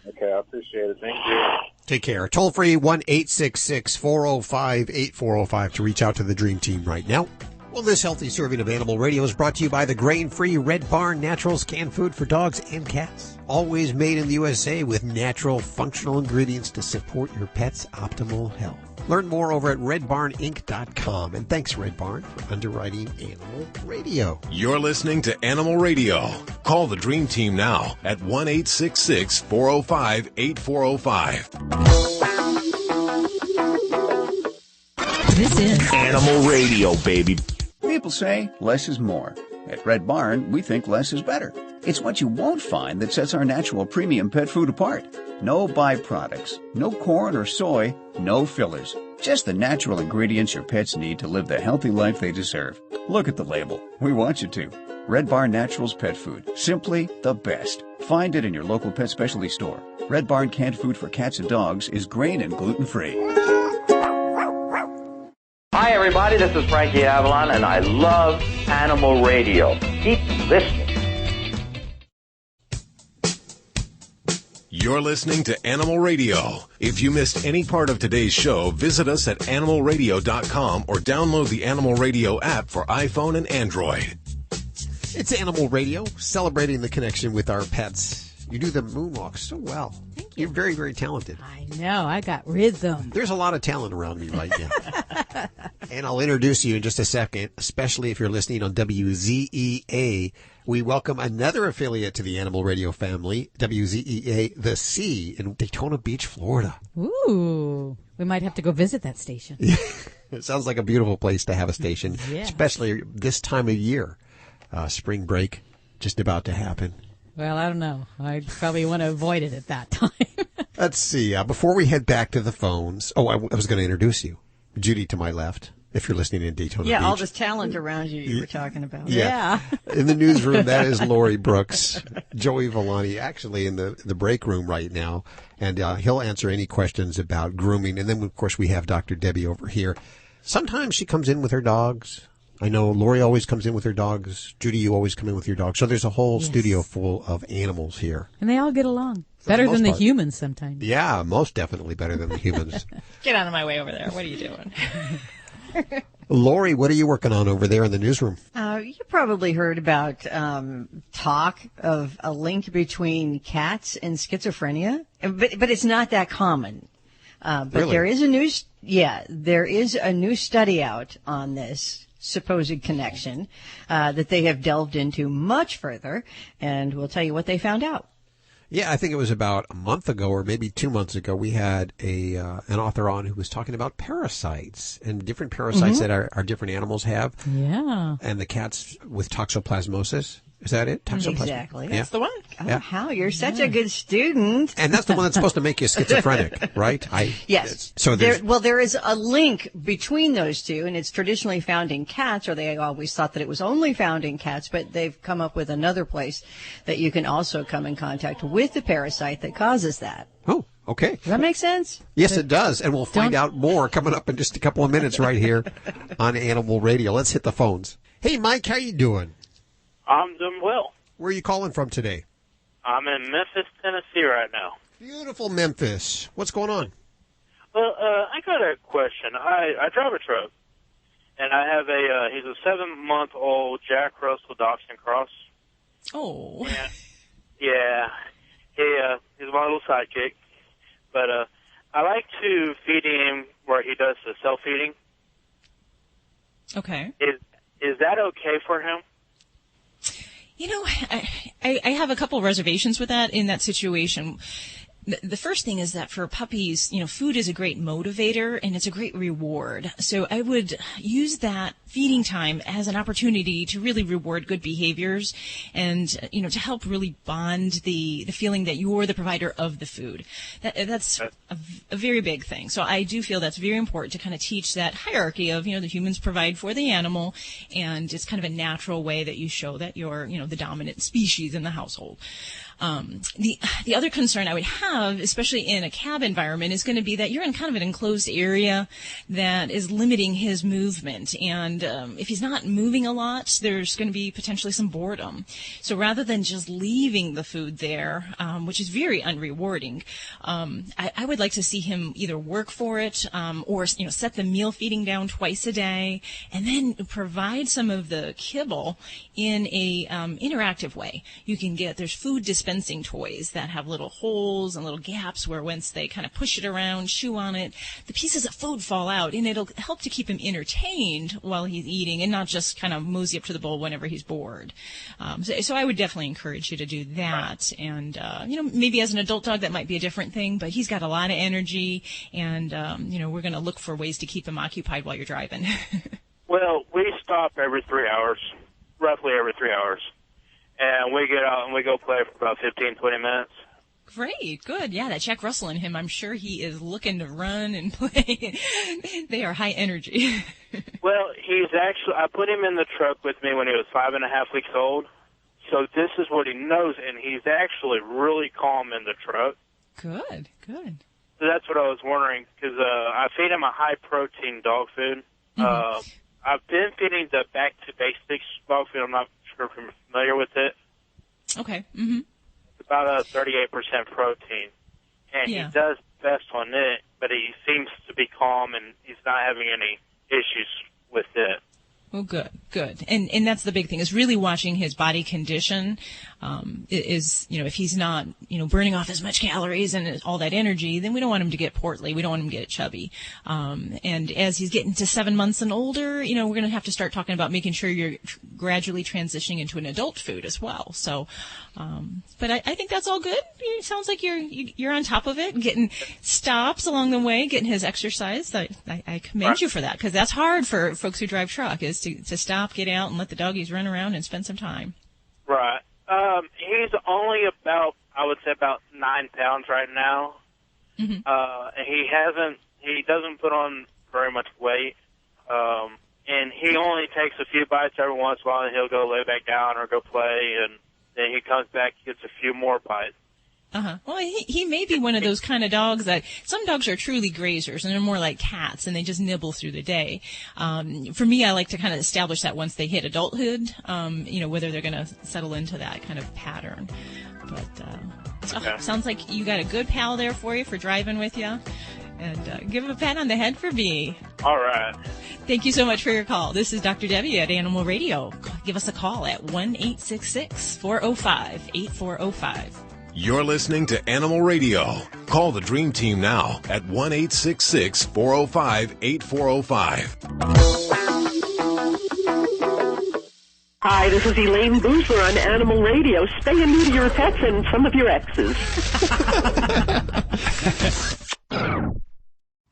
Okay, I appreciate it. Thank you. Take care. Toll free 1-866-405-8405 to reach out to the Dream Team right now. Well, this healthy serving of Animal Radio is brought to you by the grain-free Red Barn Naturals canned food for dogs and cats. Always made in the USA with natural, functional ingredients to support your pet's optimal health. Learn more over at redbarninc.com. And thanks, Red Barn, for underwriting Animal Radio. You're listening to Animal Radio. Call the Dream Team now at 1-866-405-8405. This is Animal Radio, baby. People say less is more. At Red Barn, we think less is better. It's what you won't find that sets our natural premium pet food apart. No byproducts, no corn or soy, no fillers. Just the natural ingredients your pets need to live the healthy life they deserve. Look at the label. We want you to. Red Barn Naturals Pet Food. Simply the best. Find it in your local pet specialty store. Red Barn canned food for cats and dogs is grain and gluten-free. Hi, everybody. This is Frankie Avalon, and I love Animal Radio. Keep listening. You're listening to Animal Radio. If you missed any part of today's show, visit us at animalradio.com or download the Animal Radio app for iPhone and Android. It's Animal Radio, celebrating the connection with our pets. You do the moonwalk so well. Thank you. You're very, very talented. I know. I got rhythm. There's a lot of talent around me right now. And I'll introduce you in just a second, especially if you're listening on WZEA. We welcome another affiliate to the Animal Radio family, WZEA The Sea in Daytona Beach, Florida. Ooh. We might have to go visit that station. It sounds like a beautiful place to have a station, especially this time of year. Spring break just about to happen. Well, I don't know. I probably want to avoid it at that time. Let's see. Before we head back to the phones, I was going to introduce you. Judy to my left. if you're listening in Daytona Yeah, Beach. all this talent around you were talking about. Yeah. In the newsroom, that is Lori Brooks. Joey Villani actually in the break room right now, and he'll answer any questions about grooming. And then, of course, we have Dr. Debbie over here. Sometimes she comes in with her dogs. I know Lori always comes in with her dogs. Judy, you always come in with your dogs. So there's a whole studio full of animals here. And they all get along. Better than the humans sometimes. Yeah, most definitely better than the humans. Get out of my way over there. What are you doing? Lori, what are you working on over there in the newsroom? You probably heard about talk of a link between cats and schizophrenia, but it's not that common. But Really? there is a new study out on this supposed connection that they have delved into much further, and we'll tell you what they found out. Yeah, I think it was about a month ago or maybe 2 months ago, we had an author on who was talking about parasites and different parasites that our different animals have. Yeah. And the cats with toxoplasmosis. Is that it? Toxoplasmosis. Exactly. Yeah. That's the one. Oh, Yeah. how you're such a good student. And that's the one that's supposed to make you schizophrenic, right? Yes. So there is a link between those two, and it's traditionally found in cats, or they always thought that it was only found in cats, but they've come up with another place that you can also come in contact with the parasite that causes that. Oh, okay. Does that make sense? Yes, it does. And we'll find out more coming up in just a couple of minutes right here on Animal Radio. Let's hit the phones. Hey, Mike, how you doing? I'm doing well. Where are you calling from today? I'm in Memphis, Tennessee right now. Beautiful Memphis. What's going on? Well, I got a question. I drive a truck, and I have he's a 7-month-old Jack Russell Dachshund Cross. Oh. And, yeah. He's my little sidekick. But I like to feed him where he does the self-feeding. Okay. Is that okay for him? You know, I have a couple of reservations with that in that situation. The first thing is that for puppies, you know, food is a great motivator and it's a great reward. So I would use that feeding time as an opportunity to really reward good behaviors and, you know, to help really bond the feeling that you're the provider of the food. That's a very big thing. So I do feel that's very important to kind of teach that hierarchy of, you know, the humans provide for the animal, and it's kind of a natural way that you show that you're, you know, the dominant species in the household. The other concern I would have, especially in a cab environment, is going to be that you're in kind of an enclosed area that is limiting his movement. And if he's not moving a lot, there's going to be potentially some boredom. So rather than just leaving the food there, which is very unrewarding, I would like to see him either work for it or, you know, set the meal feeding down twice a day, and then provide some of the kibble in a interactive way. You can there's food dispensing toys that have little holes and little gaps where once they kind of push it around, chew on it, the pieces of food fall out, and it'll help to keep him entertained while he's eating and not just kind of mosey up to the bowl whenever he's bored. So I would definitely encourage you to do that. And, you know, maybe as an adult dog that might be a different thing, but he's got a lot of energy, and, you know, we're going to look for ways to keep him occupied while you're driving. Well, we stop every 3 hours, roughly every 3 hours. And we get out and we go play for about 15, 20 minutes. Great, good. Yeah, that Jack Russell in him, I'm sure he is looking to run and play. They are high energy. Well, I put him in the truck with me when he was 5.5 weeks old. So this is what he knows, and he's actually really calm in the truck. Good. So that's what I was wondering, because I feed him a high-protein dog food. Mm-hmm. I've been feeding the Back to Basics dog food. I'm not sure if you're familiar with it. Okay. Mm-hmm. It's about a 38% protein. And he does best on it, but he seems to be calm, and he's not having any issues with it. Well, good. And that's the big thing, is really watching his body condition. Is, you know, if he's not, you know, burning off as much calories and all that energy, then we don't want him to get portly. We don't want him to get chubby. And as he's getting to 7 months and older, you know, we're going to have to start talking about making sure you're gradually transitioning into an adult food as well. So, but I think that's all good. It sounds like you're on top of it, getting stops along the way, getting his exercise. I commend you for that, because that's hard for folks who drive truck, is to stop, get out, and let the doggies run around and spend some time. Right. He's only I would say about 9 pounds right now. Mm-hmm. And he doesn't put on very much weight. And he only takes a few bites every once in a while, and he'll go lay back down or go play, and then he comes back, gets a few more bites. Well, he may be one of those kind of dogs that some dogs are truly grazers and they're more like cats and they just nibble through the day. For me, I like to kind of establish that once they hit adulthood, whether they're going to settle into that kind of pattern. But sounds like you got a good pal there for you for driving with you. And give him a pat on the head for me. All right. Thank you so much for your call. This is Dr. Debbie at Animal Radio. Give us a call at 1-866-405-8405. You're listening to Animal Radio. Call the Dream Team now at 1-866-405-8405. Hi, this is Elaine Boozler on Animal Radio. Stay and neuter your pets and some of your exes.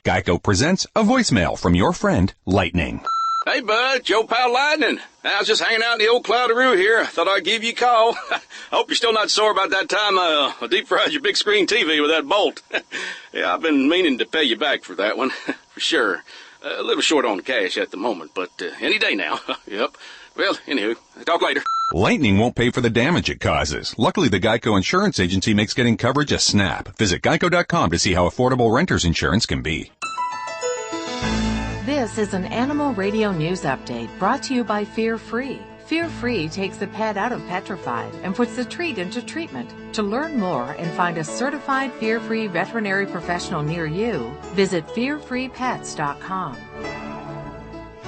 Geico presents a voicemail from your friend, Lightning. Hey, bud, Joe Pal Lightning. I was just hanging out in the old Cloudaroo here. Thought I'd give you a call. I hope you're still not sore about that time I deep-fried your big screen TV with that bolt. Yeah, I've been meaning to pay you back for that one, for sure. A little short on cash at the moment, but any day now. Yep. Well, anywho, talk later. Lightning won't pay for the damage it causes. Luckily, the Geico Insurance Agency makes getting coverage a snap. Visit geico.com to see how affordable renter's insurance can be. This is an Animal Radio News Update brought to you by Fear Free. Fear Free takes the pet out of petrified and puts the treat into treatment. To learn more and find a certified Fear Free veterinary professional near you, visit fearfreepets.com.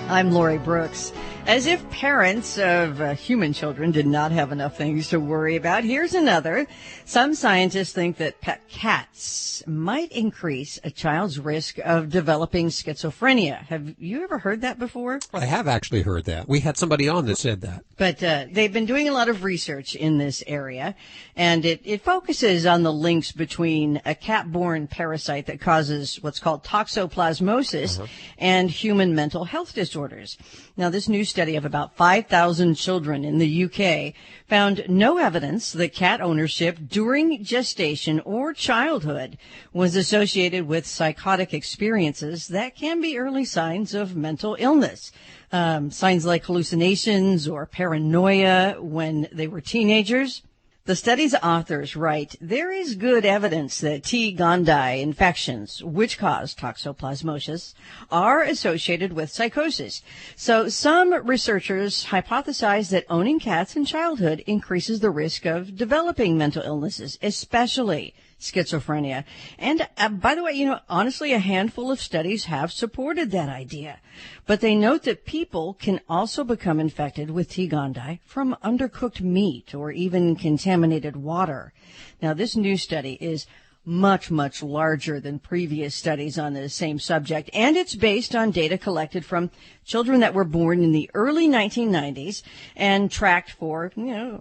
I'm Lori Brooks. As if parents of human children did not have enough things to worry about, here's another. Some scientists think that pet cats might increase a child's risk of developing schizophrenia. Have you ever heard that before? I have actually heard that. We had somebody on that said that. But they've been doing a lot of research in this area, and it focuses on the links between a cat-borne parasite that causes what's called toxoplasmosis and human mental health disorders. Now, this new study of about 5,000 children in the UK found no evidence that cat ownership during gestation or childhood was associated with psychotic experiences that can be early signs of mental illness. Signs like hallucinations or paranoia when they were teenagers. The study's authors write, there is good evidence that T. gondii infections, which cause toxoplasmosis, are associated with psychosis. So some researchers hypothesize that owning cats in childhood increases the risk of developing mental illnesses, especially schizophrenia. And by the way, honestly, a handful of studies have supported that idea. But they note that people can also become infected with T. gondii from undercooked meat or even contaminated water. Now, this new study is much, much larger than previous studies on the same subject, and it's based on data collected from children that were born in the early 1990s and tracked for,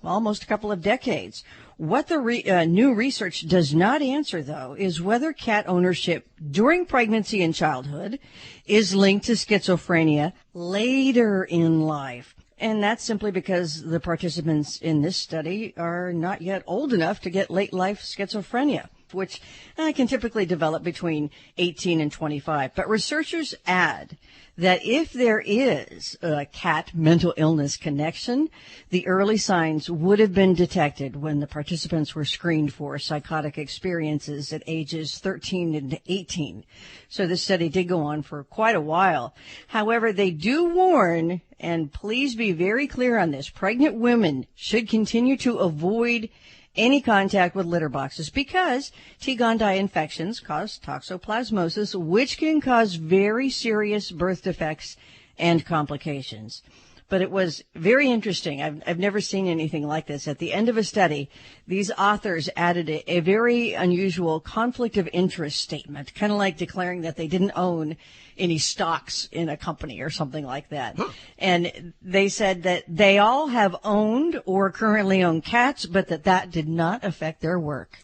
almost a couple of decades. What the new research does not answer, though, is whether cat ownership during pregnancy and childhood is linked to schizophrenia later in life. And that's simply because the participants in this study are not yet old enough to get late life schizophrenia, which can typically develop between 18 and 25. But researchers add that if there is a cat mental illness connection, the early signs would have been detected when the participants were screened for psychotic experiences at ages 13 and 18. So this study did go on for quite a while. However, they do warn, and please be very clear on this, pregnant women should continue to avoid any contact with litter boxes because T. gondii infections cause toxoplasmosis, which can cause very serious birth defects and complications. But it was very interesting. I've never seen anything like this. At the end of a study, these authors added a very unusual conflict of interest statement, kind of like declaring that they didn't own any stocks in a company or something like that. And they said that they all have owned or currently own cats, but that did not affect their work.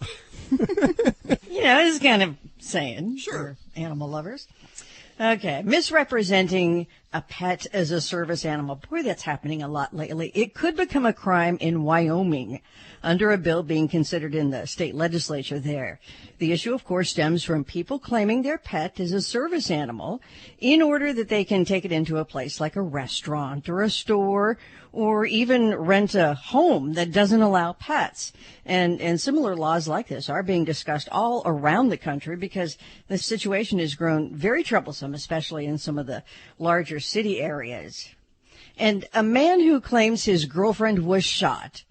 It's kind of saying for animal lovers. Okay. Misrepresenting a pet as a service animal. Boy, that's happening a lot lately. It could become a crime in Wyoming under a bill being considered in the state legislature there. The issue, of course, stems from people claiming their pet is a service animal in order that they can take it into a place like a restaurant or a store or even rent a home that doesn't allow pets. And similar laws like this are being discussed all around the country because the situation has grown very troublesome, especially in some of the larger city areas. And a man who claims his girlfriend was shot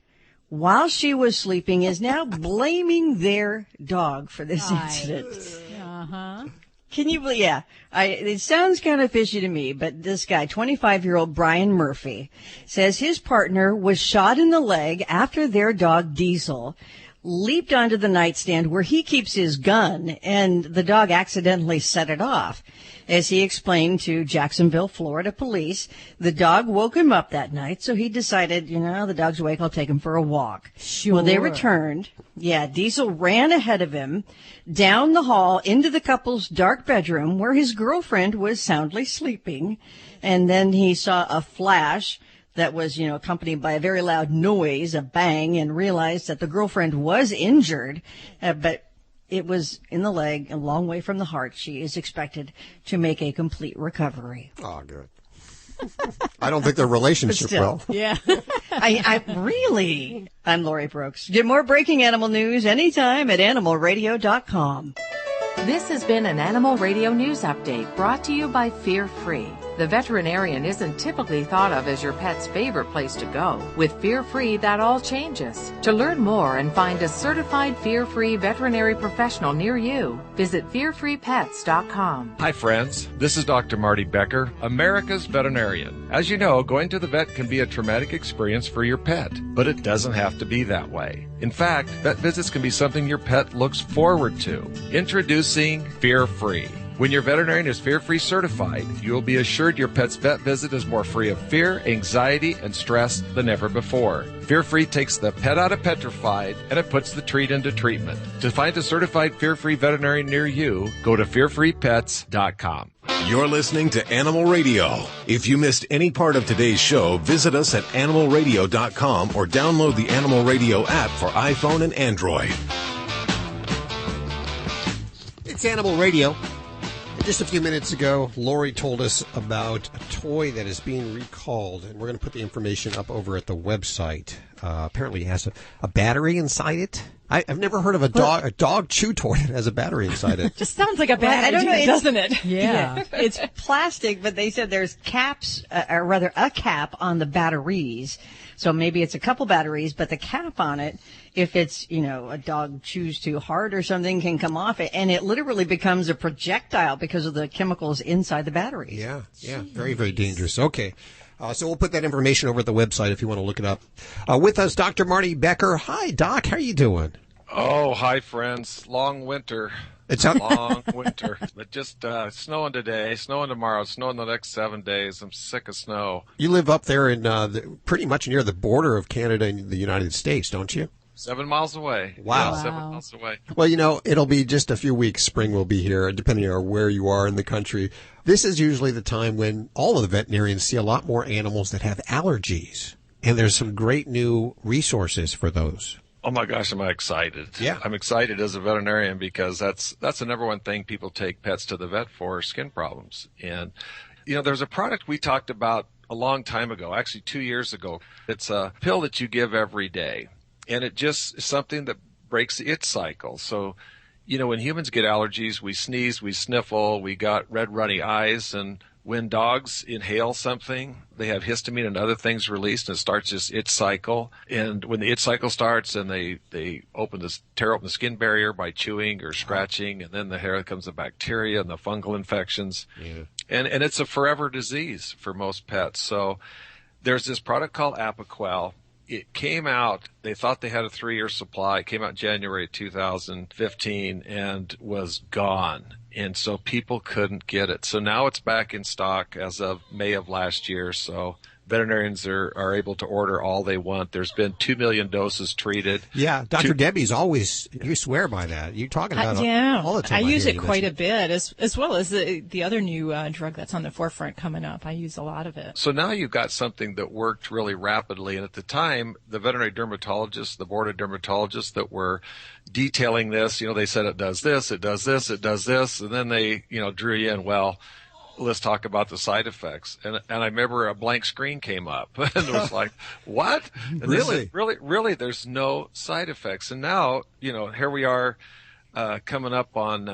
while she was sleeping is now blaming their dog for this incident. Uh-huh. Can you believe? Yeah, it sounds kind of fishy to me, but this guy, 25-year-old Brian Murphy, says his partner was shot in the leg after their dog Diesel leaped onto the nightstand where he keeps his gun, and the dog accidentally set it off. As he explained to Jacksonville, Florida police, the dog woke him up that night, so he decided, the dog's awake, I'll take him for a walk. Sure. Well, they returned. Yeah, Diesel ran ahead of him down the hall into the couple's dark bedroom where his girlfriend was soundly sleeping, and then he saw a flash that was, accompanied by a very loud noise, a bang, and realized that the girlfriend was injured, but it was in the leg, a long way from the heart. She is expected to make a complete recovery. Oh, good. I don't think their relationship will. Yeah. I'm Lori Brooks. Get more breaking animal news anytime at animalradio.com. This has been an Animal Radio News Update brought to you by Fear Free. The veterinarian isn't typically thought of as your pet's favorite place to go. With Fear Free, that all changes. To learn more and find a certified Fear Free veterinary professional near you, visit fearfreepets.com. Hi friends, this is Dr. Marty Becker, America's veterinarian. As you know, going to the vet can be a traumatic experience for your pet, but it doesn't have to be that way. In fact, vet visits can be something your pet looks forward to. Introducing Fear Free. When your veterinarian is fear-free certified, you will be assured your pet's vet visit is more free of fear, anxiety, and stress than ever before. Fear-free takes the pet out of petrified, and it puts the treat into treatment. To find a certified fear-free veterinarian near you, go to fearfreepets.com. You're listening to Animal Radio. If you missed any part of today's show, visit us at animalradio.com or download the Animal Radio app for iPhone and Android. It's Animal Radio. Just a few minutes ago, Lori told us about a toy that is being recalled, and we're going to put the information up over at the website. Apparently it has a battery inside it. I've never heard of a dog chew toy that has a battery inside it. Just sounds like a bad idea, doesn't it? Yeah. It's plastic, but they said there's caps, or rather a cap on the batteries. So maybe it's a couple batteries, but the cap on it, if it's, a dog chews too hard or something, can come off it. And it literally becomes a projectile because of the chemicals inside the batteries. Yeah. Very, very dangerous. Okay. So we'll put that information over at the website if you want to look it up. With us, Dr. Marty Becker. Hi, Doc. How are you doing? Oh, hi, friends. Long winter. Long winter. But just snowing today, snowing tomorrow, snowing the next 7 days. I'm sick of snow. You live up there in pretty much near the border of Canada and the United States, don't you? 7 miles away. Wow. Yeah, 7 miles away. Well, it'll be just a few weeks. Spring will be here, depending on where you are in the country. This is usually the time when all of the veterinarians see a lot more animals that have allergies. And there's some great new resources for those. Oh my gosh, am I excited. Yeah. I'm excited as a veterinarian because that's the number one thing people take pets to the vet for, skin problems. And, there's a product we talked about a long time ago, actually 2 years ago. It's a pill that you give every day. And it just is something that breaks the itch cycle. So, when humans get allergies, we sneeze, we sniffle, we got red runny eyes, and when dogs inhale something, they have histamine and other things released, and it starts this itch cycle. And when the itch cycle starts, and they tear open the skin barrier by chewing or scratching, and then the hair comes the bacteria and the fungal infections. Yeah. And it's a forever disease for most pets. So there's this product called Apoquel. It came out, they thought they had a 3-year supply. It came out in January 2015 and was gone. And so people couldn't get it. So now it's back in stock as of May of last year. So veterinarians are able to order all they want. There's been 2 million doses treated. Yeah, Dr. Debbie's always, you swear by that. You're talking about yeah. all the time. I use it quite a bit, as well as the other new drug that's on the forefront coming up. I use a lot of it. So now you've got something that worked really rapidly. And at the time, the veterinary dermatologists, the board of dermatologists that were detailing this, they said it does this, it does this, it does this. And then they, drew you in, well, let's talk about the side effects. And I remember a blank screen came up and it was like, what? And Really? Really, there's no side effects. And now, here we are, coming up on,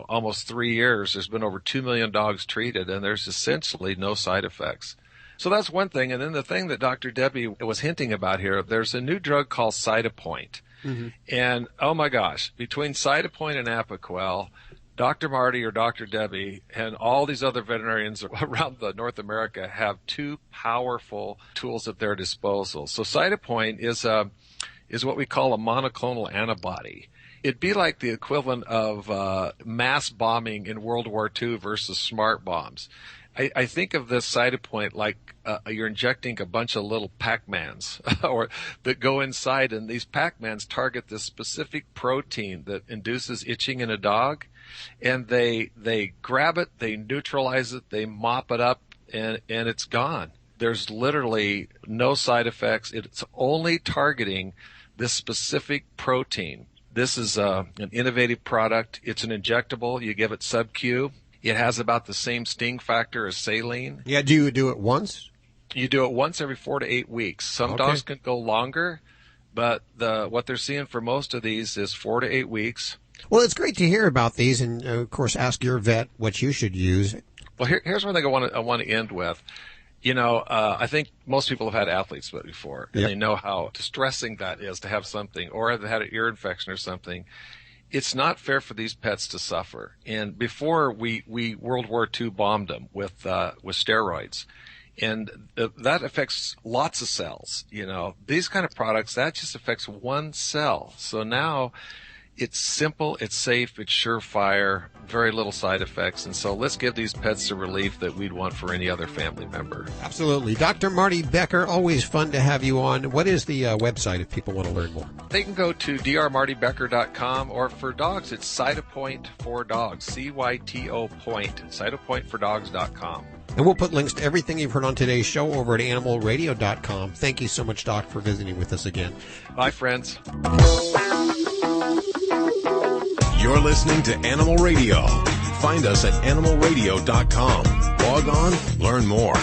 almost 3 years. There's been over 2 million dogs treated and there's essentially no side effects. So that's one thing. And then the thing that Dr. Debbie was hinting about here, there's a new drug called Cytopoint. Mm-hmm. And oh my gosh, between Cytopoint and Apoquel, Dr. Marty or Dr. Debbie and all these other veterinarians around North America have two powerful tools at their disposal. So Cytopoint is what we call a monoclonal antibody. It'd be like the equivalent of mass bombing in World War II versus smart bombs. I think of this Cytopoint like you're injecting a bunch of little Pac-Mans or that go inside, and these Pac-Mans target this specific protein that induces itching in a dog. And they grab it, they neutralize it, they mop it up, and it's gone. There's literally no side effects. It's only targeting this specific protein. This is an innovative product. It's an injectable. You give it sub-Q. It has about the same sting factor as saline. Yeah, do you do it once? You do it once every 4 to 8 weeks. Some dogs can go longer, but what they're seeing for most of these is 4 to 8 weeks. Well, it's great to hear about these, and of course, ask your vet what you should use. Well, here's one thing I want to end with. I think most people have had athlete's foot before, and they know how distressing that is to have something, or have had an ear infection or something. It's not fair for these pets to suffer. And before we World War II bombed them with steroids, and that affects lots of cells. These kind of products, that just affects one cell. So now it's simple, it's safe, it's surefire, very little side effects. And so let's give these pets the relief that we'd want for any other family member. Absolutely. Dr. Marty Becker, always fun to have you on. What is the website if people want to learn more? They can go to drmartybecker.com, or for dogs, it's Cytopoint for Dogs, CYTO Point, cytopointfordogs.com. And we'll put links to everything you've heard on today's show over at animalradio.com. Thank you so much, Doc, for visiting with us again. Bye, friends. You're listening to Animal Radio. Find us at animalradio.com. Log on, learn more.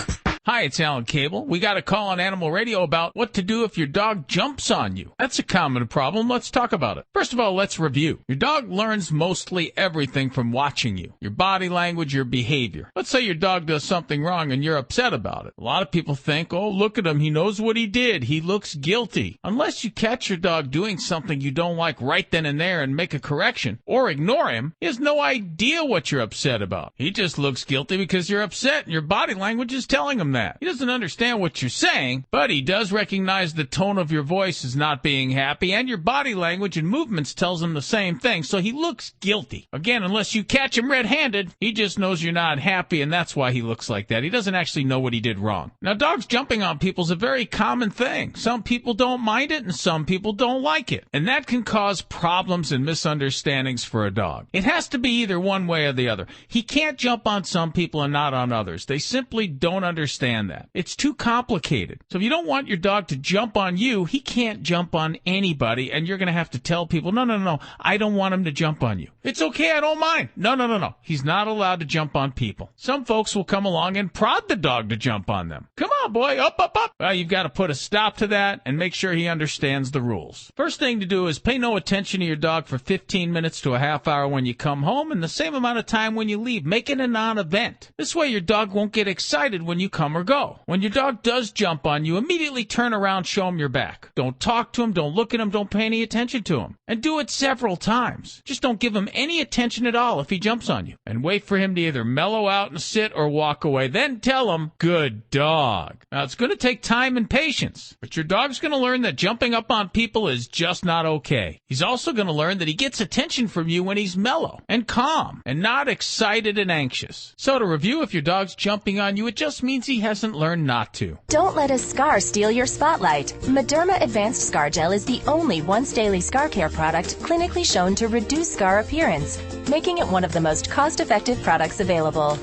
Hi, it's Alan Cable. We got a call on Animal Radio about what to do if your dog jumps on you. That's a common problem. Let's talk about it. First of all, let's review. Your dog learns mostly everything from watching you. Your body language, your behavior. Let's say your dog does something wrong and you're upset about it. A lot of people think, oh, look at him. He knows what he did. He looks guilty. Unless you catch your dog doing something you don't like right then and there and make a correction, or ignore him, he has no idea what you're upset about. He just looks guilty because you're upset and your body language is telling him that. He doesn't understand what you're saying, but he does recognize the tone of your voice is not being happy, and your body language and movements tells him the same thing, so he looks guilty. Again, unless you catch him red-handed, he just knows you're not happy, and that's why he looks like that. He doesn't actually know what he did wrong. Now, dogs jumping on people is a very common thing. Some people don't mind it, and some people don't like it, and that can cause problems and misunderstandings for a dog. It has to be either one way or the other. He can't jump on some people and not on others. They simply don't understand that. It's too complicated. So if you don't want your dog to jump on you, he can't jump on anybody, and you're going to have to tell people, no, I don't want him to jump on you. It's okay, I don't mind. No. He's not allowed to jump on people. Some folks will come along and prod the dog to jump on them. Come on, boy, up. Well, you've got to put a stop to that and make sure he understands the rules. First thing to do is pay no attention to your dog for 15 minutes to a half hour when you come home, and the same amount of time when you leave. Make it a non-event. This way your dog won't get excited when you come or go. When your dog does jump on you, immediately turn around, show him your back. Don't talk to him, don't look at him, don't pay any attention to him. And do it several times. Just don't give him any attention at all if he jumps on you. And wait for him to either mellow out and sit or walk away. Then tell him, good dog. Now, it's going to take time and patience, but your dog's going to learn that jumping up on people is just not okay. He's also going to learn that he gets attention from you when he's mellow and calm and not excited and anxious. So to review, if your dog's jumping on you, it just means he hasn't learned not to. Don't let a scar steal your spotlight. Mederma Advanced Scar Gel is the only once-daily scar care product clinically shown to reduce scar appearance, making it one of the most cost-effective products available.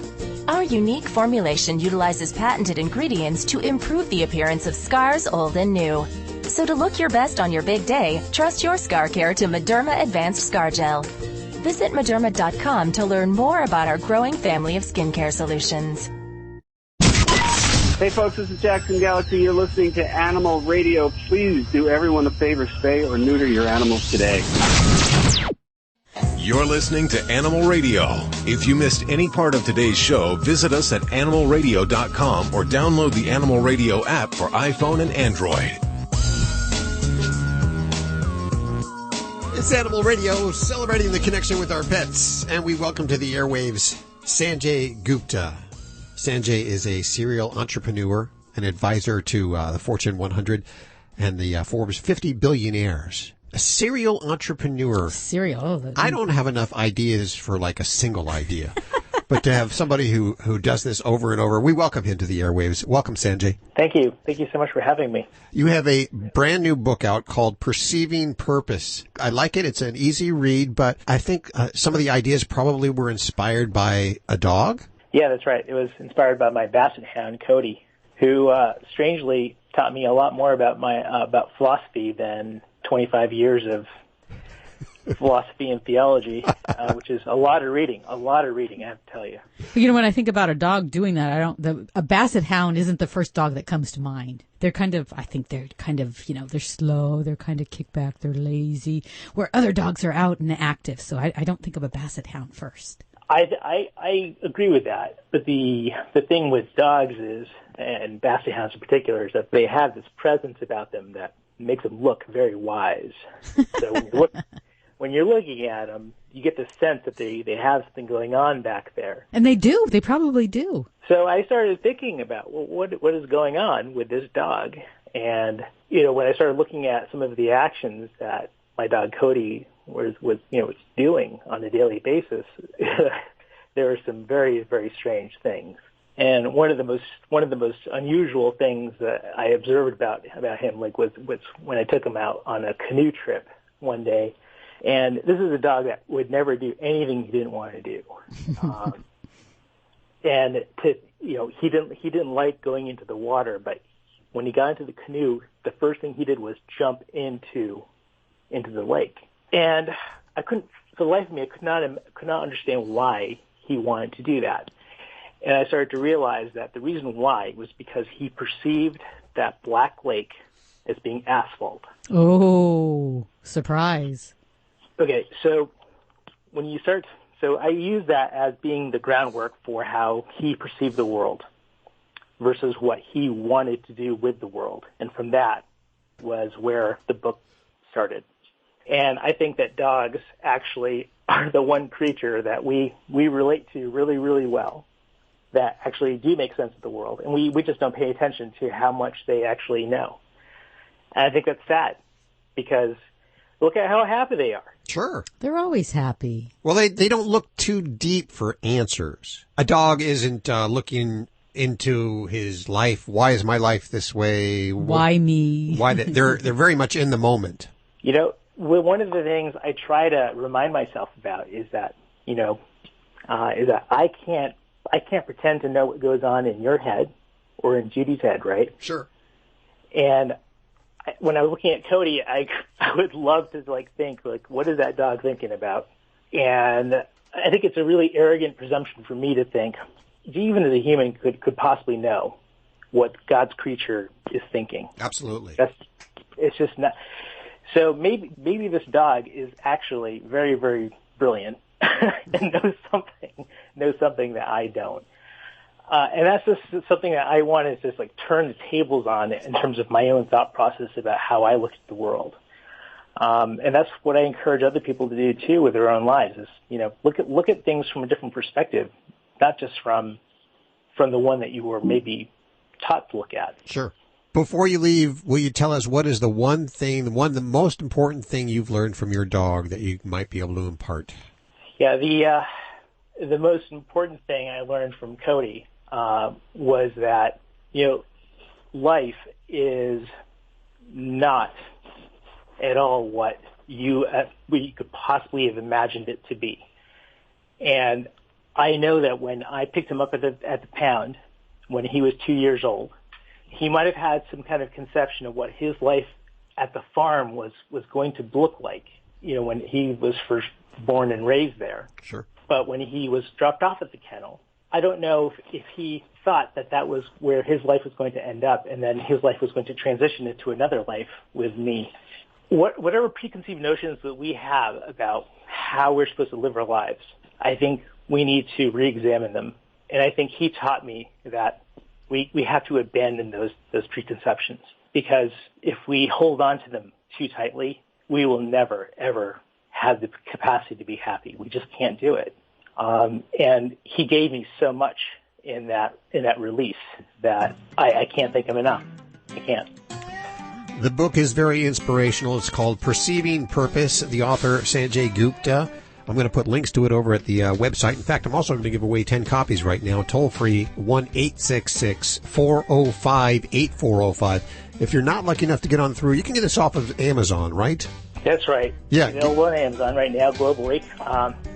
Our unique formulation utilizes patented ingredients to improve the appearance of scars old and new. So to look your best on your big day, trust your scar care to Mederma Advanced Scar Gel. Visit Mederma.com to learn more about our growing family of skincare solutions. Hey folks, this is Jackson Galaxy. You're listening to Animal Radio. Please do everyone a favor, spay or neuter your animals today. You're listening to Animal Radio. If you missed any part of today's show, visit us at animalradio.com or download the Animal Radio app for iPhone and Android. It's Animal Radio, celebrating the connection with our pets, and we welcome to the airwaves Sanjay Gupta. Sanjay is a serial entrepreneur, an advisor to the Fortune 100 and the Forbes 50 billionaires. A serial entrepreneur. I don't have enough ideas for like a single idea. But to have somebody who does this over and over, we welcome him to the airwaves. Welcome, Sanjay. Thank you. Thank you so much for having me. You have a brand new book out called Perceiving Purpose. I like it. It's an easy read, but I think some of the ideas probably were inspired by a dog. Yeah, that's right. It was inspired by my basset hound, Cody, who strangely taught me a lot more about about philosophy than 25 years of philosophy and theology, which is a lot of reading, I have to tell you. You know, when I think about a dog doing that, a basset hound isn't the first dog that comes to mind. They're they're slow, they're kind of kick back, they're lazy, where other dogs are out and active. So I don't think of a basset hound first. I agree with that, but the thing with dogs is, and basset hounds in particular, is that they have this presence about them that makes them look very wise. So when you're looking at them, you get the sense that they have something going on back there. And they do. They probably do. So I started thinking about, well, what is going on with this dog? And, you know, when I started looking at some of the actions that my dog Cody was doing on a daily basis, there were some very, very strange things. And one of the most unusual things that I observed about him, like, was when I took him out on a canoe trip one day. And this is a dog that would never do anything he didn't want to do. He didn't like going into the water, but when he got into the canoe, the first thing he did was jump into the lake. And for the life of me, I could not understand why he wanted to do that. And I started to realize that the reason why was because he perceived that black lake as being asphalt. Oh, surprise. Okay, so I use that as being the groundwork for how he perceived the world versus what he wanted to do with the world. And from that was where the book started. And I think that dogs actually are the one creature that we relate to really, really well, that actually do make sense of the world. And we just don't pay attention to how much they actually know. And I think that's sad, because look at how happy they are. Sure. They're always happy. Well, they don't look too deep for answers. A dog isn't looking into his life. Why is my life this way? Why me? Why they're very much in the moment. You know, one of the things I try to remind myself about is that I can't pretend to know what goes on in your head or in Judy's head, right? Sure. And when I was looking at Cody, I would love to think, what is that dog thinking about? And I think it's a really arrogant presumption for me to think, even as a human, could possibly know what God's creature is thinking. Absolutely. It's just not. So maybe this dog is actually very, very brilliant and knows something that I don't. And that's just something that I want to just turn the tables on in terms of my own thought process about how I look at the world. And that's what I encourage other people to do too with their own lives, is, look at things from a different perspective, not just from the one that you were maybe taught to look at. Sure. Before you leave, will you tell us what is the most important thing you've learned from your dog that you might be able to impart? Yeah, the most important thing I learned from Cody was that life is not at all what we could possibly have imagined it to be. And I know that when I picked him up at the pound, when he was 2 years old, he might have had some kind of conception of what his life at the farm was going to look like, when he was first born and raised there. Sure. But when he was dropped off at the kennel, I don't know if he thought that was where his life was going to end up, and then his life was going to transition into another life with me. Whatever preconceived notions that we have about how we're supposed to live our lives, I think we need to re-examine them. And I think he taught me that we have to abandon those preconceptions, because if we hold on to them too tightly, we will never, ever have the capacity to be happy. We just can't do it. And he gave me so much in that release that I can't thank him enough. I can't. The book is very inspirational. It's called Perceiving Purpose. The author, Sanjay Gupta. I'm going to put links to it over at the website. In fact, I'm also going to give away 10 copies right now, toll-free, 1-866-405-8405. If you're not lucky enough to get on through, you can get this off of Amazon, right? That's right. Yeah. Available on Amazon right now globally.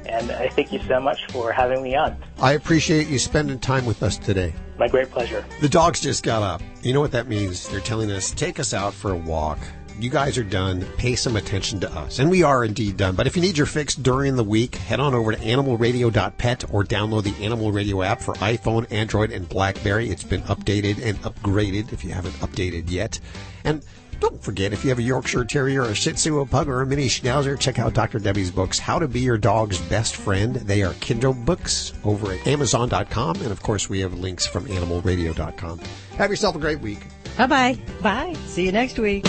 And I thank you so much for having me on. I appreciate you spending time with us today. My great pleasure. The dogs just got up. You know what that means? They're telling us, take us out for a walk. You guys are done. Pay some attention to us. And we are indeed done. But if you need your fix during the week, head on over to animalradio.pet or download the Animal Radio app for iPhone, Android, and BlackBerry. It's been updated and upgraded if you haven't updated yet. And don't forget, if you have a Yorkshire Terrier, a Shih Tzu, a Pug, or a Mini Schnauzer, check out Dr. Debbie's books, How to Be Your Dog's Best Friend. They are Kindle books over at Amazon.com. And, of course, we have links from animalradio.com. Have yourself a great week. Bye-bye. Bye. See you next week.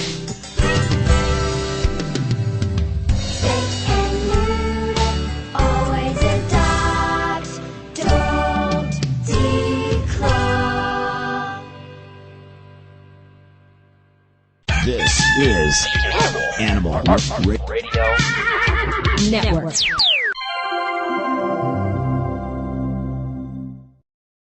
This is Animal Radio Network.